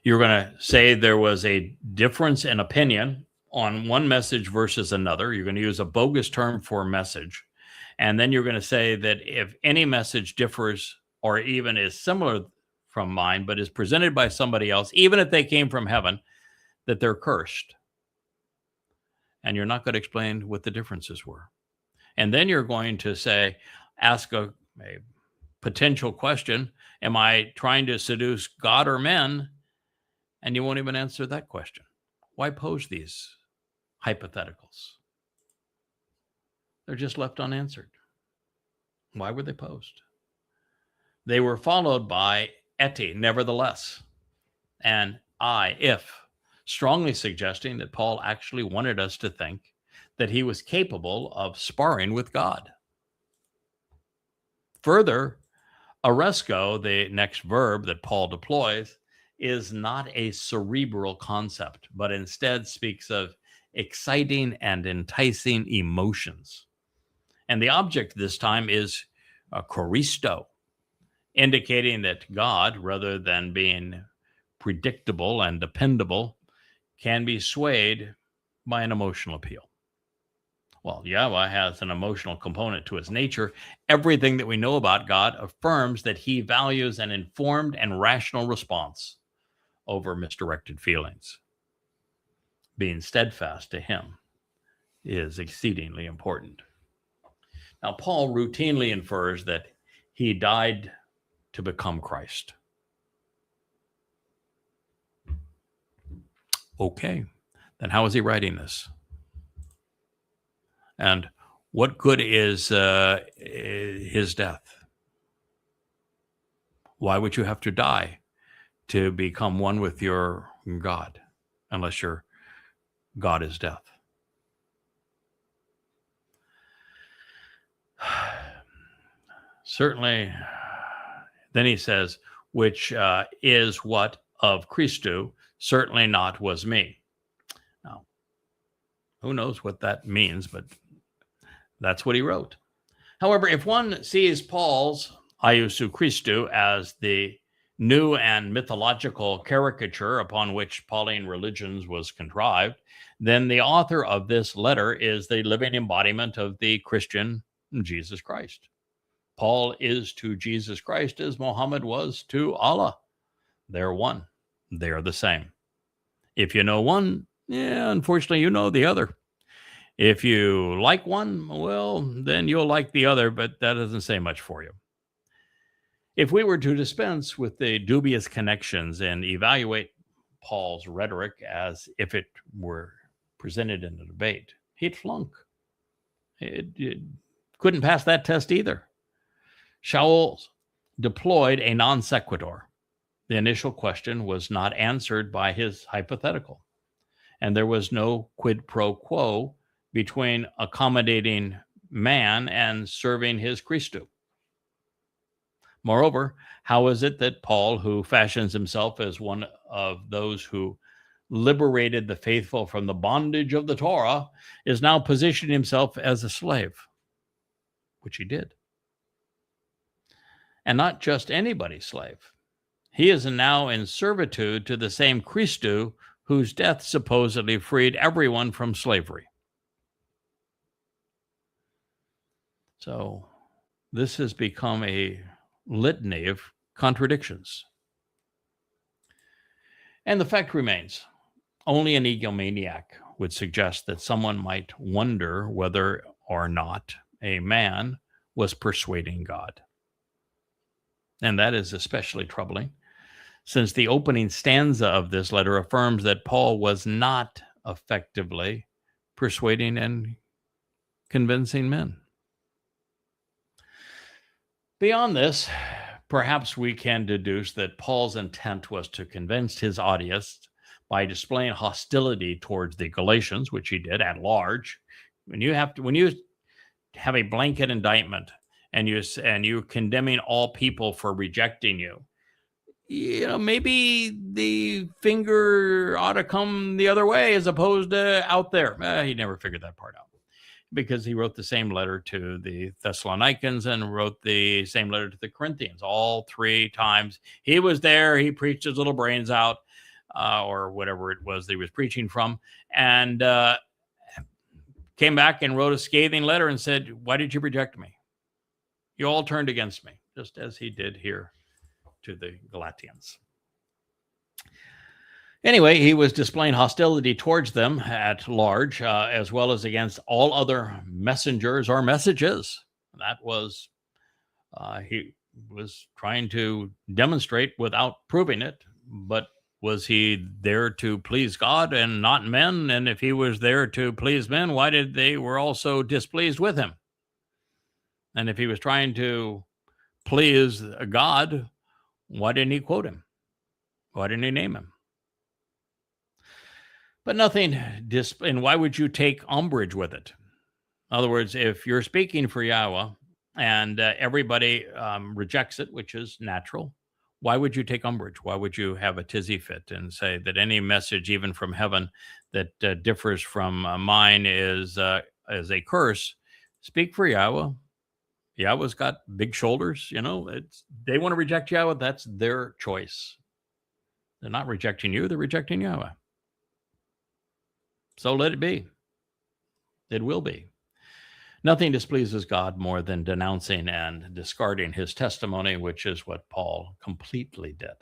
You're going to say there was a difference in opinion on one message versus another. You're going to use a bogus term for message. And then you're going to say that if any message differs or even is similar from mine, but is presented by somebody else, even if they came from heaven, that they're cursed. And you're not going to explain what the differences were. And then you're going to say, ask a potential question, am I trying to seduce God or men? And you won't even answer that question. Why pose these hypotheticals? They're just left unanswered. Why were they posed? They were followed by eti, nevertheless, and I, if, strongly suggesting that Paul actually wanted us to think that he was capable of sparring with God. Further, aresco, the next verb that Paul deploys, is not a cerebral concept, but instead speaks of exciting and enticing emotions. And the object this time is choristo, indicating that God, rather than being predictable and dependable, can be swayed by an emotional appeal. Well, Yahweh has an emotional component to his nature. Everything that we know about God affirms that he values an informed and rational response over misdirected feelings. being steadfast to him is exceedingly important. Now, Paul routinely infers that he died to become Christ. Okay, then how is he writing this? And what good is his death? Why would you have to die to become one with your God, unless your God is death? Certainly, then he says, which is what of Christu, certainly not was me. Now, who knows what that means, but that's what he wrote. However, if one sees Paul's Iusu Christu as the new and mythological caricature upon which Pauline religions was contrived, then the author of this letter is the living embodiment of the Christian Jesus Christ. Paul is to Jesus Christ as Muhammad was to Allah. They're one. They are the same. If you know one, unfortunately, you know the other. If you like one, well, then you'll like the other, but that doesn't say much for you. If we were to dispense with the dubious connections and evaluate Paul's rhetoric as if it were presented in a debate, he'd flunk. It couldn't pass that test either. Shaul deployed a non sequitur. The initial question was not answered by his hypothetical, and there was no quid pro quo between accommodating man and serving his Christu. Moreover, how is it that Paul, who fashions himself as one of those who liberated the faithful from the bondage of the Torah, is now positioning himself as a slave, which he did? And not just anybody's slave. He is now in servitude to the same Christu whose death supposedly freed everyone from slavery. So this has become a litany of contradictions. And the fact remains, only an egomaniac would suggest that someone might wonder whether or not a man was persuading God. And that is especially troubling, since the opening stanza of this letter affirms that Paul was not effectively persuading and convincing men. Beyond this, perhaps we can deduce that Paul's intent was to convince his audience by displaying hostility towards the Galatians, which he did at large. When you have a blanket indictment and you're condemning all people for rejecting you, maybe the finger ought to come the other way as opposed to out there. He never figured that part out, because he wrote the same letter to the Thessalonians and wrote the same letter to the Corinthians. All three times he was there, he preached his little brains out, or whatever it was that he was preaching from, and came back and wrote a scathing letter and said, "Why did you reject me? You all turned against me," just as he did here to the Galatians. Anyway, he was displaying hostility towards them at large, as well as against all other messengers or messages. That was, he was trying to demonstrate without proving it, but was he there to please God and not men? And if he was there to please men, why did they were also displeased with him? And if he was trying to please God, why didn't he quote him? Why didn't he name him? But nothing, and why would you take umbrage with it? In other words, if you're speaking for Yahweh and everybody rejects it, which is natural, why would you take umbrage? Why would you have a tizzy fit and say that any message, even from heaven, that differs from mine is a curse? Speak for Yahweh. Yahweh's got big shoulders. They want to reject Yahweh. That's their choice. They're not rejecting you. They're rejecting Yahweh. So let it be. It will be. Nothing displeases God more than denouncing and discarding his testimony, which is what Paul completely did.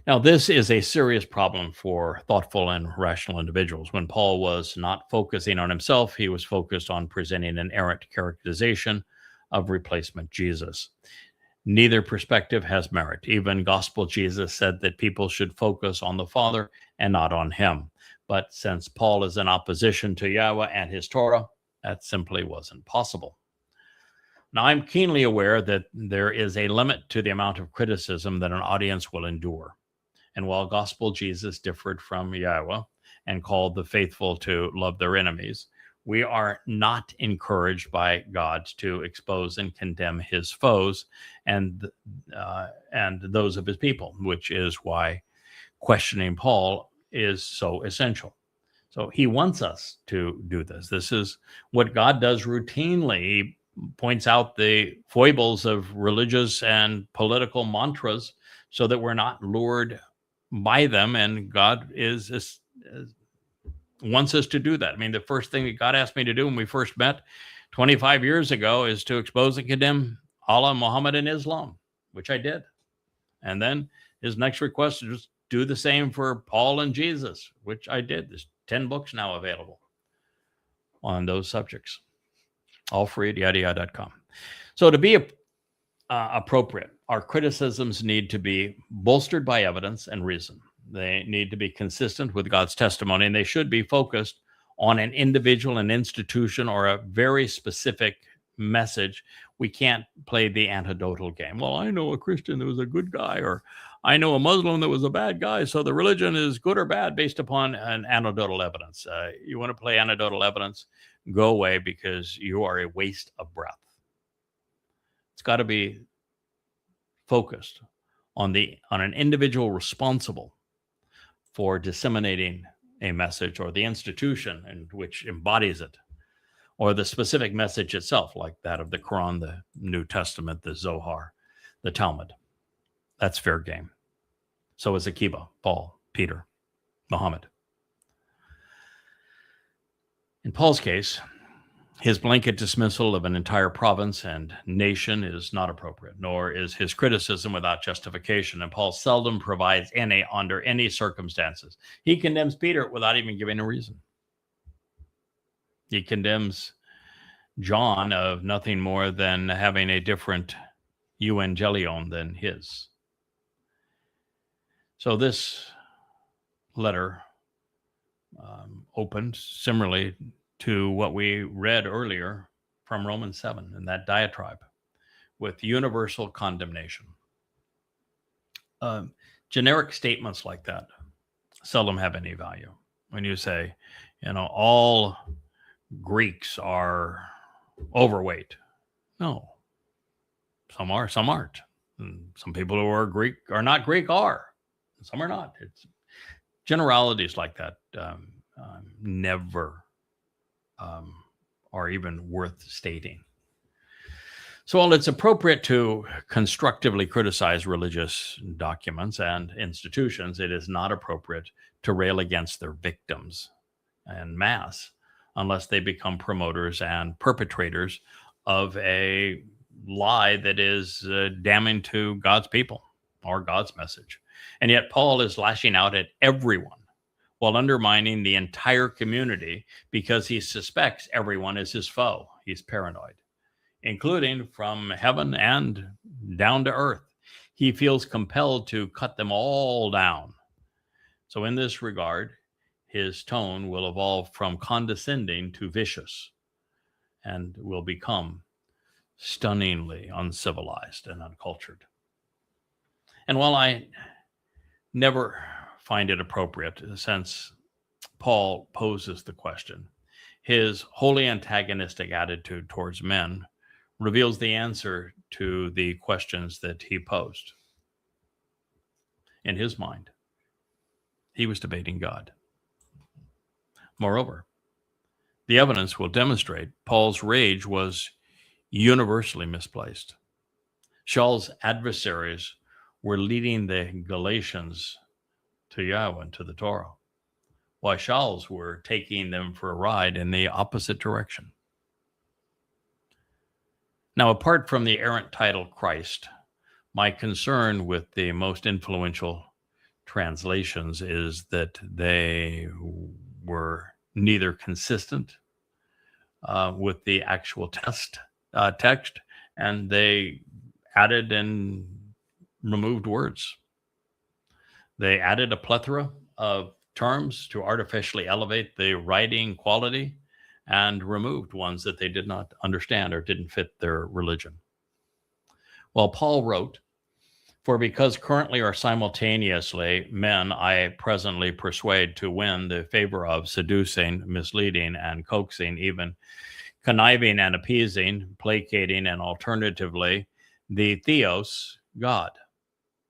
Now, this is a serious problem for thoughtful and rational individuals. When Paul was not focusing on himself, he was focused on presenting an errant characterization of replacement Jesus. Neither perspective has merit. Even gospel Jesus said that people should focus on the Father and not on him. But since Paul is in opposition to Yahweh and his Torah, that simply wasn't possible. Now, I'm keenly aware that there is a limit to the amount of criticism that an audience will endure. And while gospel Jesus differed from Yahweh and called the faithful to love their enemies, we are not encouraged by God to expose and condemn his foes and those of his people, which is why questioning Paul is so essential. So he wants us to do this. This is what God does routinely. He points out the foibles of religious and political mantras so that we're not lured by them, and God wants us to do that. I mean, the first thing that God asked me to do when we first met 25 years ago is to expose and condemn Allah, Muhammad, and Islam, which I did. And then his next request is do the same for Paul and Jesus, which I did. There's 10 books now available on those subjects, all free at yada.com. So to be appropriate, our criticisms need to be bolstered by evidence and reason. They need to be consistent with God's testimony, and they should be focused on an individual, an institution, or a very specific message. We can't play the anecdotal game. Well, I know a Christian that was a good guy, or I know a Muslim that was a bad guy, so the religion is good or bad based upon an anecdotal evidence. You want to play anecdotal evidence, go away, because you are a waste of breath. It's got to be focused on an individual responsible for disseminating a message, or the institution in which embodies it, or the specific message itself, like that of the Quran, the New Testament, the Zohar, the Talmud. That's fair game. So is Akiba, Paul, Peter, Muhammad. In Paul's case, his blanket dismissal of an entire province and nation is not appropriate, nor is his criticism without justification. And Paul seldom provides any under any circumstances. He condemns Peter without even giving a reason. He condemns John of nothing more than having a different evangelion than his. So this letter opened similarly to what we read earlier from Romans 7 in that diatribe with universal condemnation. Generic statements like that seldom have any value. When you say, all Greeks are overweight. No, some are, some aren't. And some people who are Greek are not Greek are. Some are not. It's generalities like that never are even worth stating. So while it's appropriate to constructively criticize religious documents and institutions, it is not appropriate to rail against their victims en masse unless they become promoters and perpetrators of a lie that is damning to God's people or God's message. And yet Paul is lashing out at everyone while undermining the entire community because he suspects everyone is his foe. He's paranoid, including from heaven and down to earth. He feels compelled to cut them all down. So in this regard, his tone will evolve from condescending to vicious and will become stunningly uncivilized and uncultured. And while I never find it appropriate, since Paul poses the question, his wholly antagonistic attitude towards men reveals the answer to the questions that he posed. In his mind, he was debating God. Moreover, the evidence will demonstrate Paul's rage was universally misplaced. Shaul's adversaries were leading the Galatians to Yahweh and to the Torah, while Shaul's were taking them for a ride in the opposite direction. Now, apart from the errant title Christ, my concern with the most influential translations is that they were neither consistent with the actual text, and they added and removed words. They added a plethora of terms to artificially elevate the writing quality and removed ones that they did not understand or didn't fit their religion. Well, Paul wrote, "For because currently or simultaneously men I presently persuade to win the favor of, seducing, misleading, and coaxing, even conniving and appeasing, placating, and alternatively the theos, God,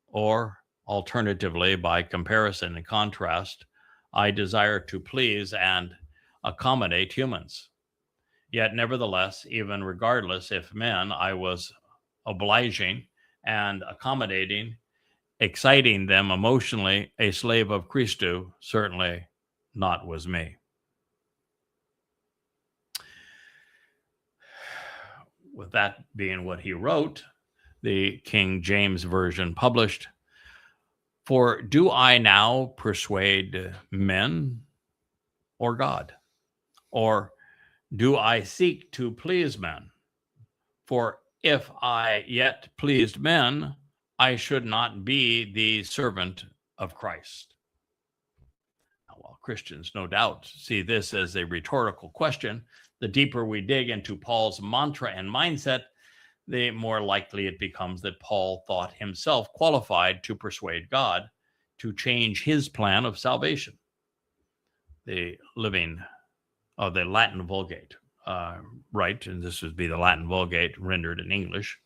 or alternatively, by comparison and contrast, I desire to please and accommodate humans. Yet nevertheless, even regardless if men, I was obliging and accommodating, exciting them emotionally, a slave of Christu, certainly not was me." With that being what he wrote, the King James Version published, "For do I now persuade men or God? Or do I seek to please men? For if I yet pleased men, I should not be the servant of Christ." Now, while Christians no doubt see this as a rhetorical question, the deeper we dig into Paul's mantra and mindset, the more likely it becomes that Paul thought himself qualified to persuade God to change his plan of salvation. The Latin Vulgate, right? And this would be the Latin Vulgate rendered in English.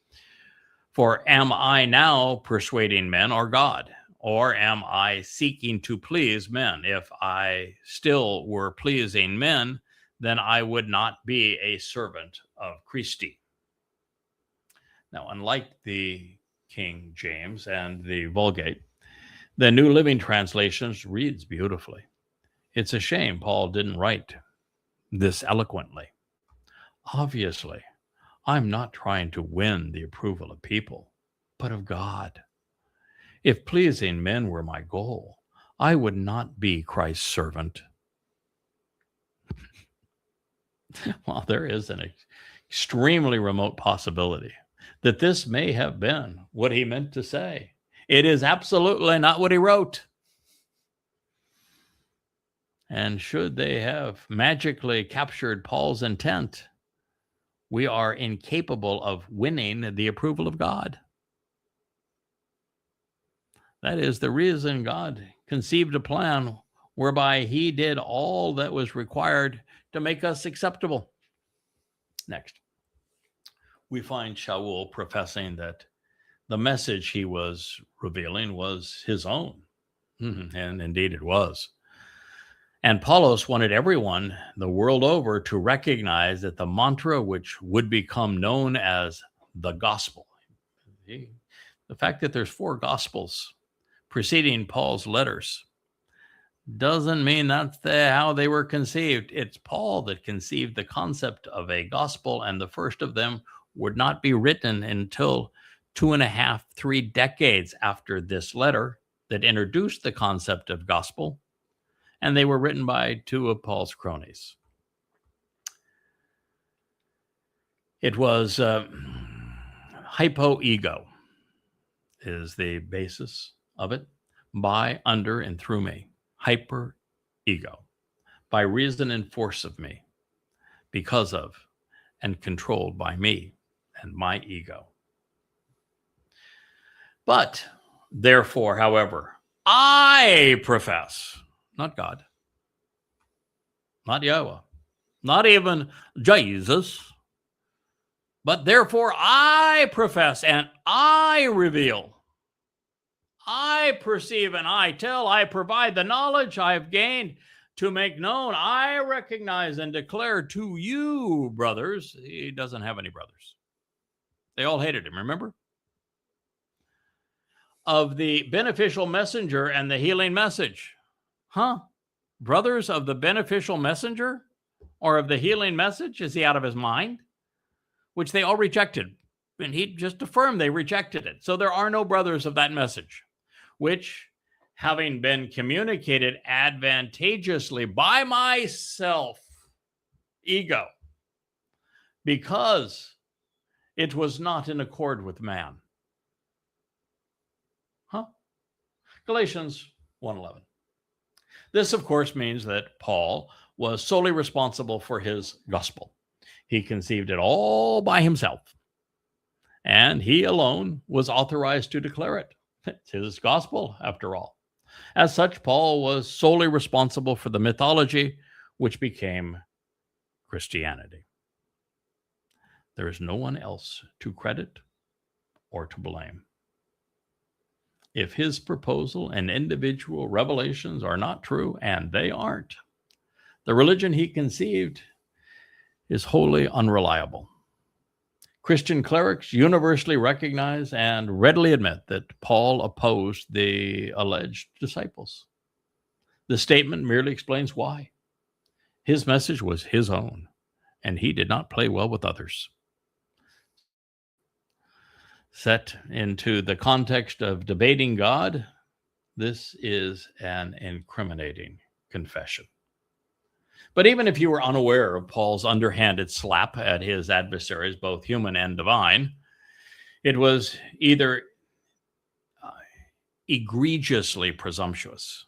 "For am I now persuading men or God? Or am I seeking to please men? If I still were pleasing men, then I would not be a servant of Christi." Now, unlike the King James and the Vulgate, the New Living Translations reads beautifully. It's a shame Paul didn't write this eloquently. Obviously, I'm not trying to win the approval of people, but of God. If pleasing men were my goal, I would not be Christ's servant. Well, there is an extremely remote possibility that this may have been what he meant to say. It is absolutely not what he wrote. And should they have magically captured Paul's intent, we are incapable of winning the approval of God. That is the reason God conceived a plan whereby he did all that was required to make us acceptable. Next, we find Shaul professing that the message he was revealing was his own. And indeed it was. And Apollos wanted everyone the world over to recognize that the mantra, which would become known as the gospel, the fact that there's 4 gospels preceding Paul's letters, doesn't mean that's how they were conceived. It's Paul that conceived the concept of a gospel, and the first of them would not be written until 2.5, 3 decades after this letter that introduced the concept of gospel, and they were written by 2 of Paul's cronies. It was hypo-ego is the basis of it, by, under, and through me. Hyper-ego, by reason and force of me, because of, and controlled by me and my ego. But, therefore, however, I profess, not God, not Yahweh, not even Jesus, but therefore I profess and I reveal, I perceive and I tell, I provide the knowledge I've gained to make known. I recognize and declare to you, brothers. He doesn't have any brothers. They all hated him, remember? Of the beneficial messenger and the healing message. Brothers of the beneficial messenger or of the healing message? Is he out of his mind? Which they all rejected. And he just affirmed they rejected it. So there are no brothers of that message, which having been communicated advantageously by myself, ego, because it was not in accord with man. Galatians 1:11. This, of course, means that Paul was solely responsible for his gospel. He conceived it all by himself, and he alone was authorized to declare it. It's his gospel, after all. As such, Paul was solely responsible for the mythology which became Christianity. There is no one else to credit or to blame. If his proposal and individual revelations are not true, and they aren't, the religion he conceived is wholly unreliable. Christian clerics universally recognize and readily admit that Paul opposed the alleged disciples. The statement merely explains why. His message was his own, and he did not play well with others. Set into the context of debating God, this is an incriminating confession. But even if you were unaware of Paul's underhanded slap at his adversaries, both human and divine, it was either egregiously presumptuous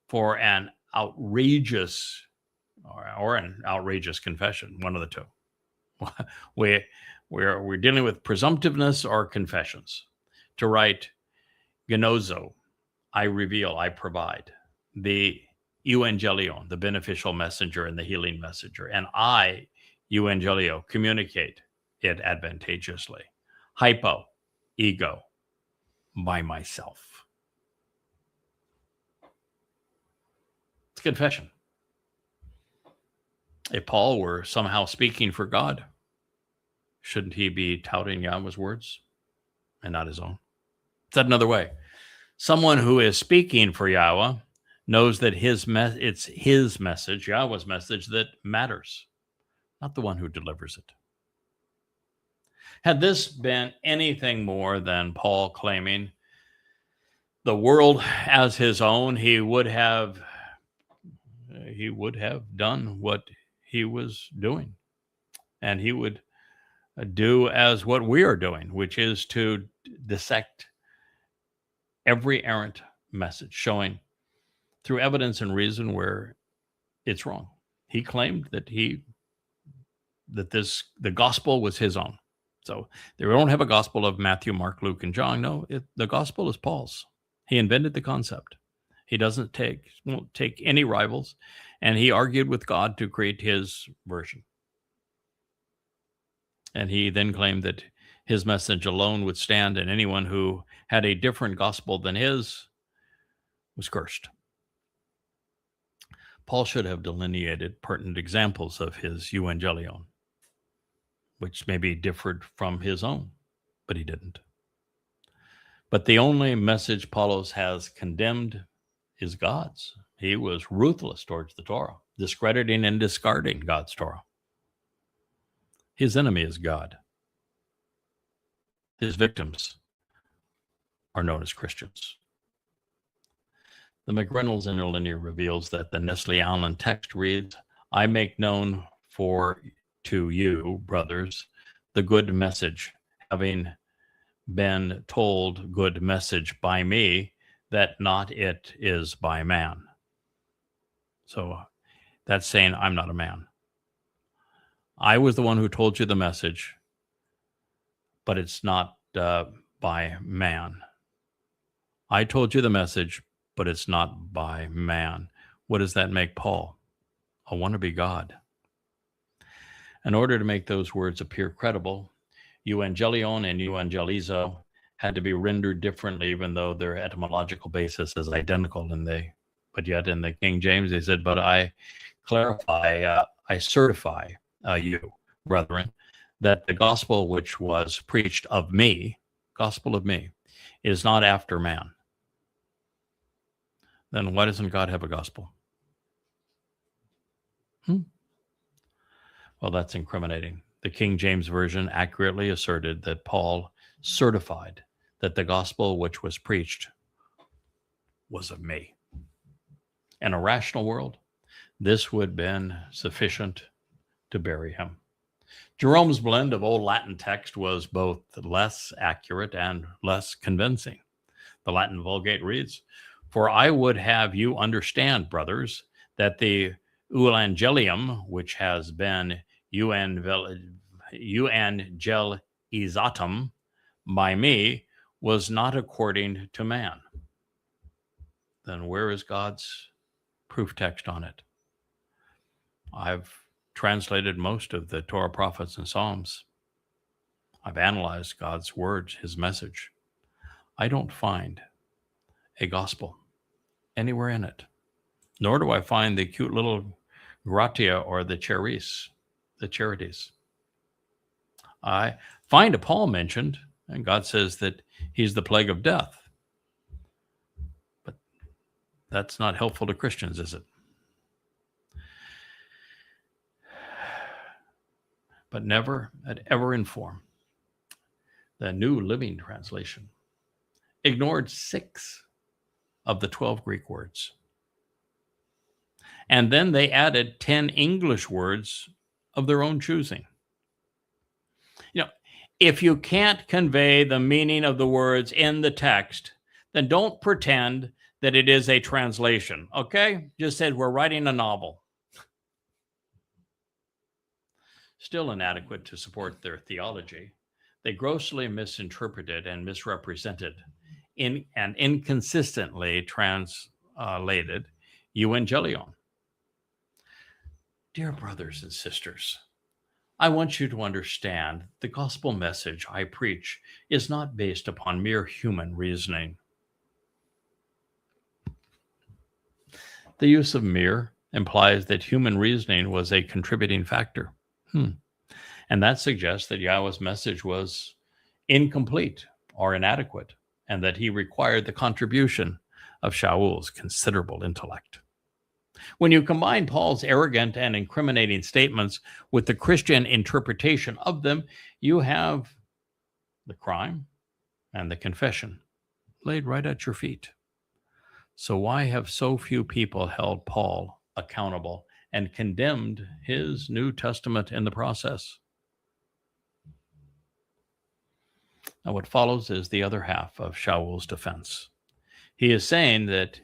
for an outrageous or an outrageous confession, one of the two. We're dealing with presumptiveness or confessions. To write, genozo, I reveal, I provide. The euangelion, the beneficial messenger and the healing messenger. And I, euangelio, communicate it advantageously. Hypo, ego, by myself. It's confession. If Paul were somehow speaking for God, shouldn't he be touting Yahweh's words and not his own? Said another way, someone who is speaking for Yahweh knows that it's his message, Yahweh's message, that matters, not the one who delivers it. Had this been anything more than Paul claiming the world as his own, he would have done what he was doing, and he would do as what we are doing, which is to dissect every errant message, showing through evidence and reason where it's wrong. He claimed that the gospel was his own. So they don't have a gospel of Matthew, Mark, Luke, and John. No, the gospel is Paul's. He invented the concept. He won't take any rivals, and he argued with God to create his version. And he then claimed that his message alone would stand, and anyone who had a different gospel than his was cursed. Paul should have delineated pertinent examples of his euangelion, which maybe differed from his own, but he didn't. But the only message Paulos has condemned is God's. He was ruthless towards the Torah, discrediting and discarding God's Torah. His enemy is God. His victims are known as Christians. The McReynolds interlinear reveals that the Nestle Allen text reads, I make known to you, brothers, the good message, having been told good message by me, that not it is by man. So that's saying I'm not a man. I was the one who told you the message, but it's not by man. I told you the message, but it's not by man. What does that make Paul? A wannabe God. In order to make those words appear credible, euangelion and evangelizo had to be rendered differently, even though their etymological basis is identical. But yet in the King James, they said, but I clarify, I certify you, brethren, that the gospel which was preached of me, gospel of me, is not after man. Then why doesn't God have a gospel? Well, that's incriminating. The King James Version accurately asserted that Paul certified that the gospel which was preached was of me. In a rational world, this would have been sufficient to bury him. Jerome's blend of old Latin text was both less accurate and less convincing. The Latin Vulgate reads, "For I would have you understand, brothers, that the Evangelium, which has been evangelizatum by me, was not according to man." Then where is God's proof text on it? I've translated most of the Torah, prophets, and Psalms. I've analyzed God's words, his message. I don't find a gospel anywhere in it, nor do I find the cute little gratia or the charities. I find a Paul mentioned, and God says that he's the plague of death. But that's not helpful to Christians, is it? But never had ever informed. The New Living Translation ignored 6 of the 12 Greek words. And then they added 10 English words of their own choosing. If you can't convey the meaning of the words in the text, then don't pretend that it is a translation, okay? Just said we're writing a novel. Still inadequate to support their theology, they grossly misinterpreted and misrepresented and inconsistently translated evangelion. Dear brothers and sisters, I want you to understand the gospel message I preach is not based upon mere human reasoning. The use of mere implies that human reasoning was a contributing factor. And that suggests that Yahweh's message was incomplete or inadequate, and that he required the contribution of Shaul's considerable intellect. When you combine Paul's arrogant and incriminating statements with the Christian interpretation of them, you have the crime and the confession laid right at your feet. So why have so few people held Paul accountable and condemned his New Testament in the process? Now, what follows is the other half of Shaul's defense. He is saying that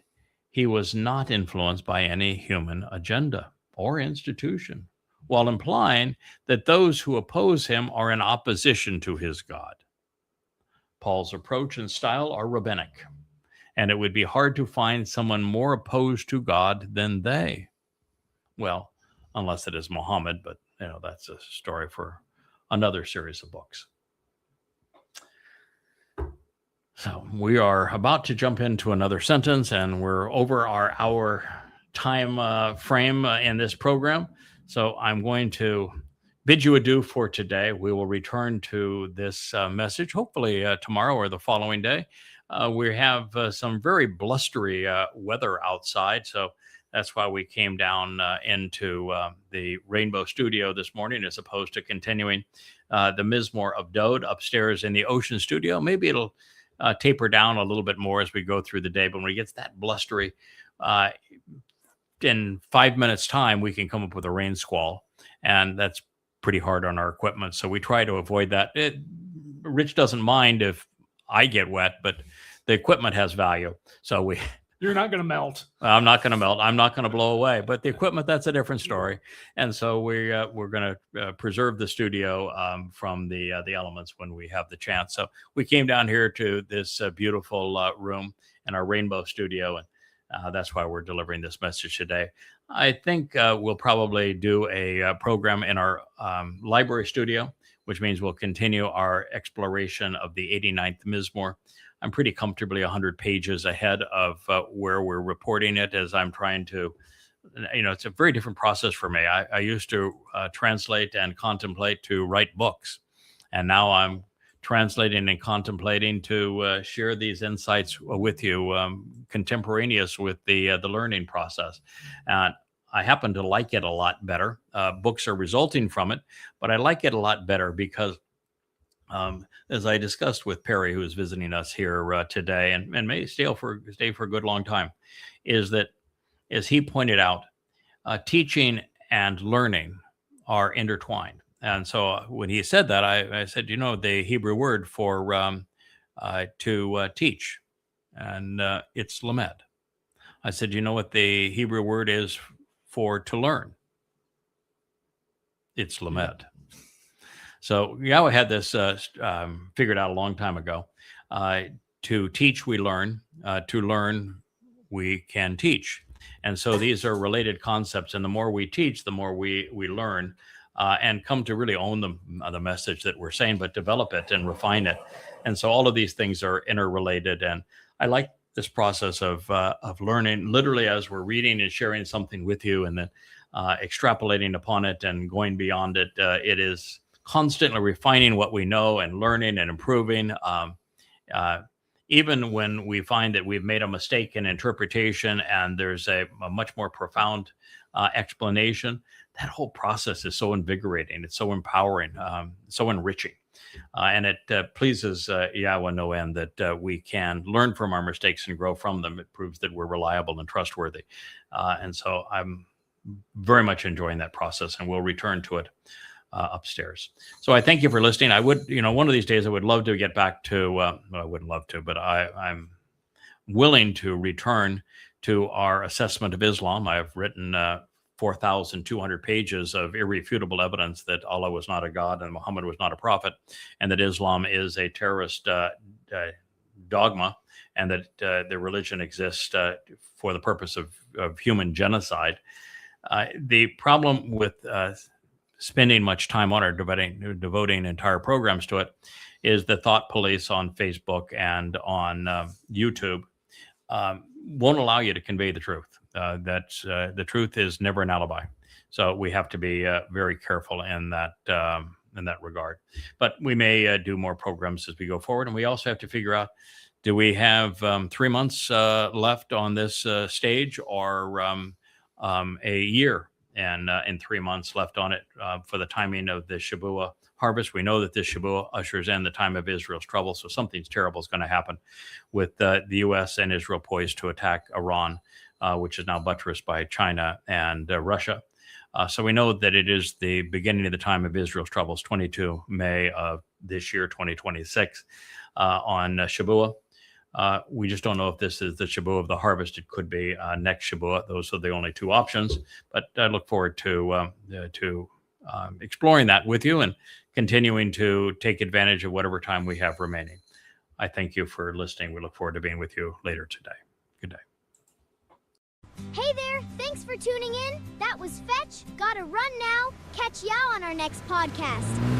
he was not influenced by any human agenda or institution, while implying that those who oppose him are in opposition to his God. Paul's approach and style are rabbinic, and it would be hard to find someone more opposed to God than they. Well, unless it is Muhammad, but that's a story for another series of books. So we are about to jump into another sentence, and we're over our hour time frame in this program. So I'm going to bid you adieu for today. We will return to this message, hopefully tomorrow or the following day. We have some very blustery weather outside, so that's why we came down into the Rainbow Studio this morning, as opposed to continuing the Mizmor of Dode upstairs in the Ocean Studio. Maybe it'll taper down a little bit more as we go through the day, but when it gets that blustery, in 5 minutes time, we can come up with a rain squall, and that's pretty hard on our equipment. So we try to avoid that. Rich doesn't mind if I get wet, but the equipment has value. So You're not going to melt. I'm not going to melt. I'm not going to blow away. But the equipment, that's a different story. And so we're going to preserve the studio from the elements when we have the chance. So we came down here to this beautiful room in our Rainbow Studio, and that's why we're delivering this message today. I think we'll probably do a program in our library studio, which means we'll continue our exploration of the 89th Mizmor. I'm pretty comfortably 100 pages ahead of where we're reporting it, as I'm trying to, it's a very different process for me. I used to translate and contemplate to write books, and now I'm translating and contemplating to share these insights with you, contemporaneous with the learning process. And I happen to like it a lot better. Books are resulting from it, but I like it a lot better because As I discussed with Perry, who is visiting us here today and may stay for a good long time, is that, as he pointed out, teaching and learning are intertwined. And so when he said that, I said, the Hebrew word for to teach, and it's lamed. I said, you know what the Hebrew word is for to learn? It's lamed. So Yahweh had this figured out a long time ago. To teach, we learn. To learn, we can teach. And so these are related concepts. And the more we teach, the more we learn and come to really own the message that we're saying, but develop it and refine it. And so all of these things are interrelated. And I like this process of learning, literally as we're reading and sharing something with you, and then extrapolating upon it and going beyond it. It is constantly refining what we know and learning and improving. Even when we find that we've made a mistake in interpretation and there's a much more profound explanation, that whole process is so invigorating. It's so empowering, so enriching. And it pleases Yahweh no end that we can learn from our mistakes and grow from them. It proves that we're reliable and trustworthy. And so I'm very much enjoying that process, and we'll return to it upstairs. So I thank you for listening. I would, one of these days I would love to get back to, well, I wouldn't love to, but I'm willing to return to our assessment of Islam. I've written 4,200 pages of irrefutable evidence that Allah was not a god and Muhammad was not a prophet, and that Islam is a terrorist dogma, and that the religion exists for the purpose of human genocide. The problem with spending much time on it, devoting entire programs to it, is the thought police on Facebook and on YouTube won't allow you to convey the truth. The truth is never an alibi. So we have to be very careful in that regard. But we may do more programs as we go forward. And we also have to figure out, do we have 3 months left on this stage, or a year and 3 months left on it for the timing of the shabuw'ah harvest? We know that this shabuw'ah ushers in the time of Israel's trouble. So something's terrible is going to happen with the U.S. and Israel poised to attack Iran, which is now buttressed by China and Russia. So we know that it is the beginning of the time of Israel's troubles, 22 May of this year, 2026, on Shabuw'ah. We just don't know if this is the shabuw'ah of the harvest. It could be next shabuw'ah. Those are the only two options. But I look forward to exploring that with you and continuing to take advantage of whatever time we have remaining. I thank you for listening. We look forward to being with you later today. Good day. Hey there, thanks for tuning in. That was Fetch. Gotta run now. Catch y'all on our next podcast.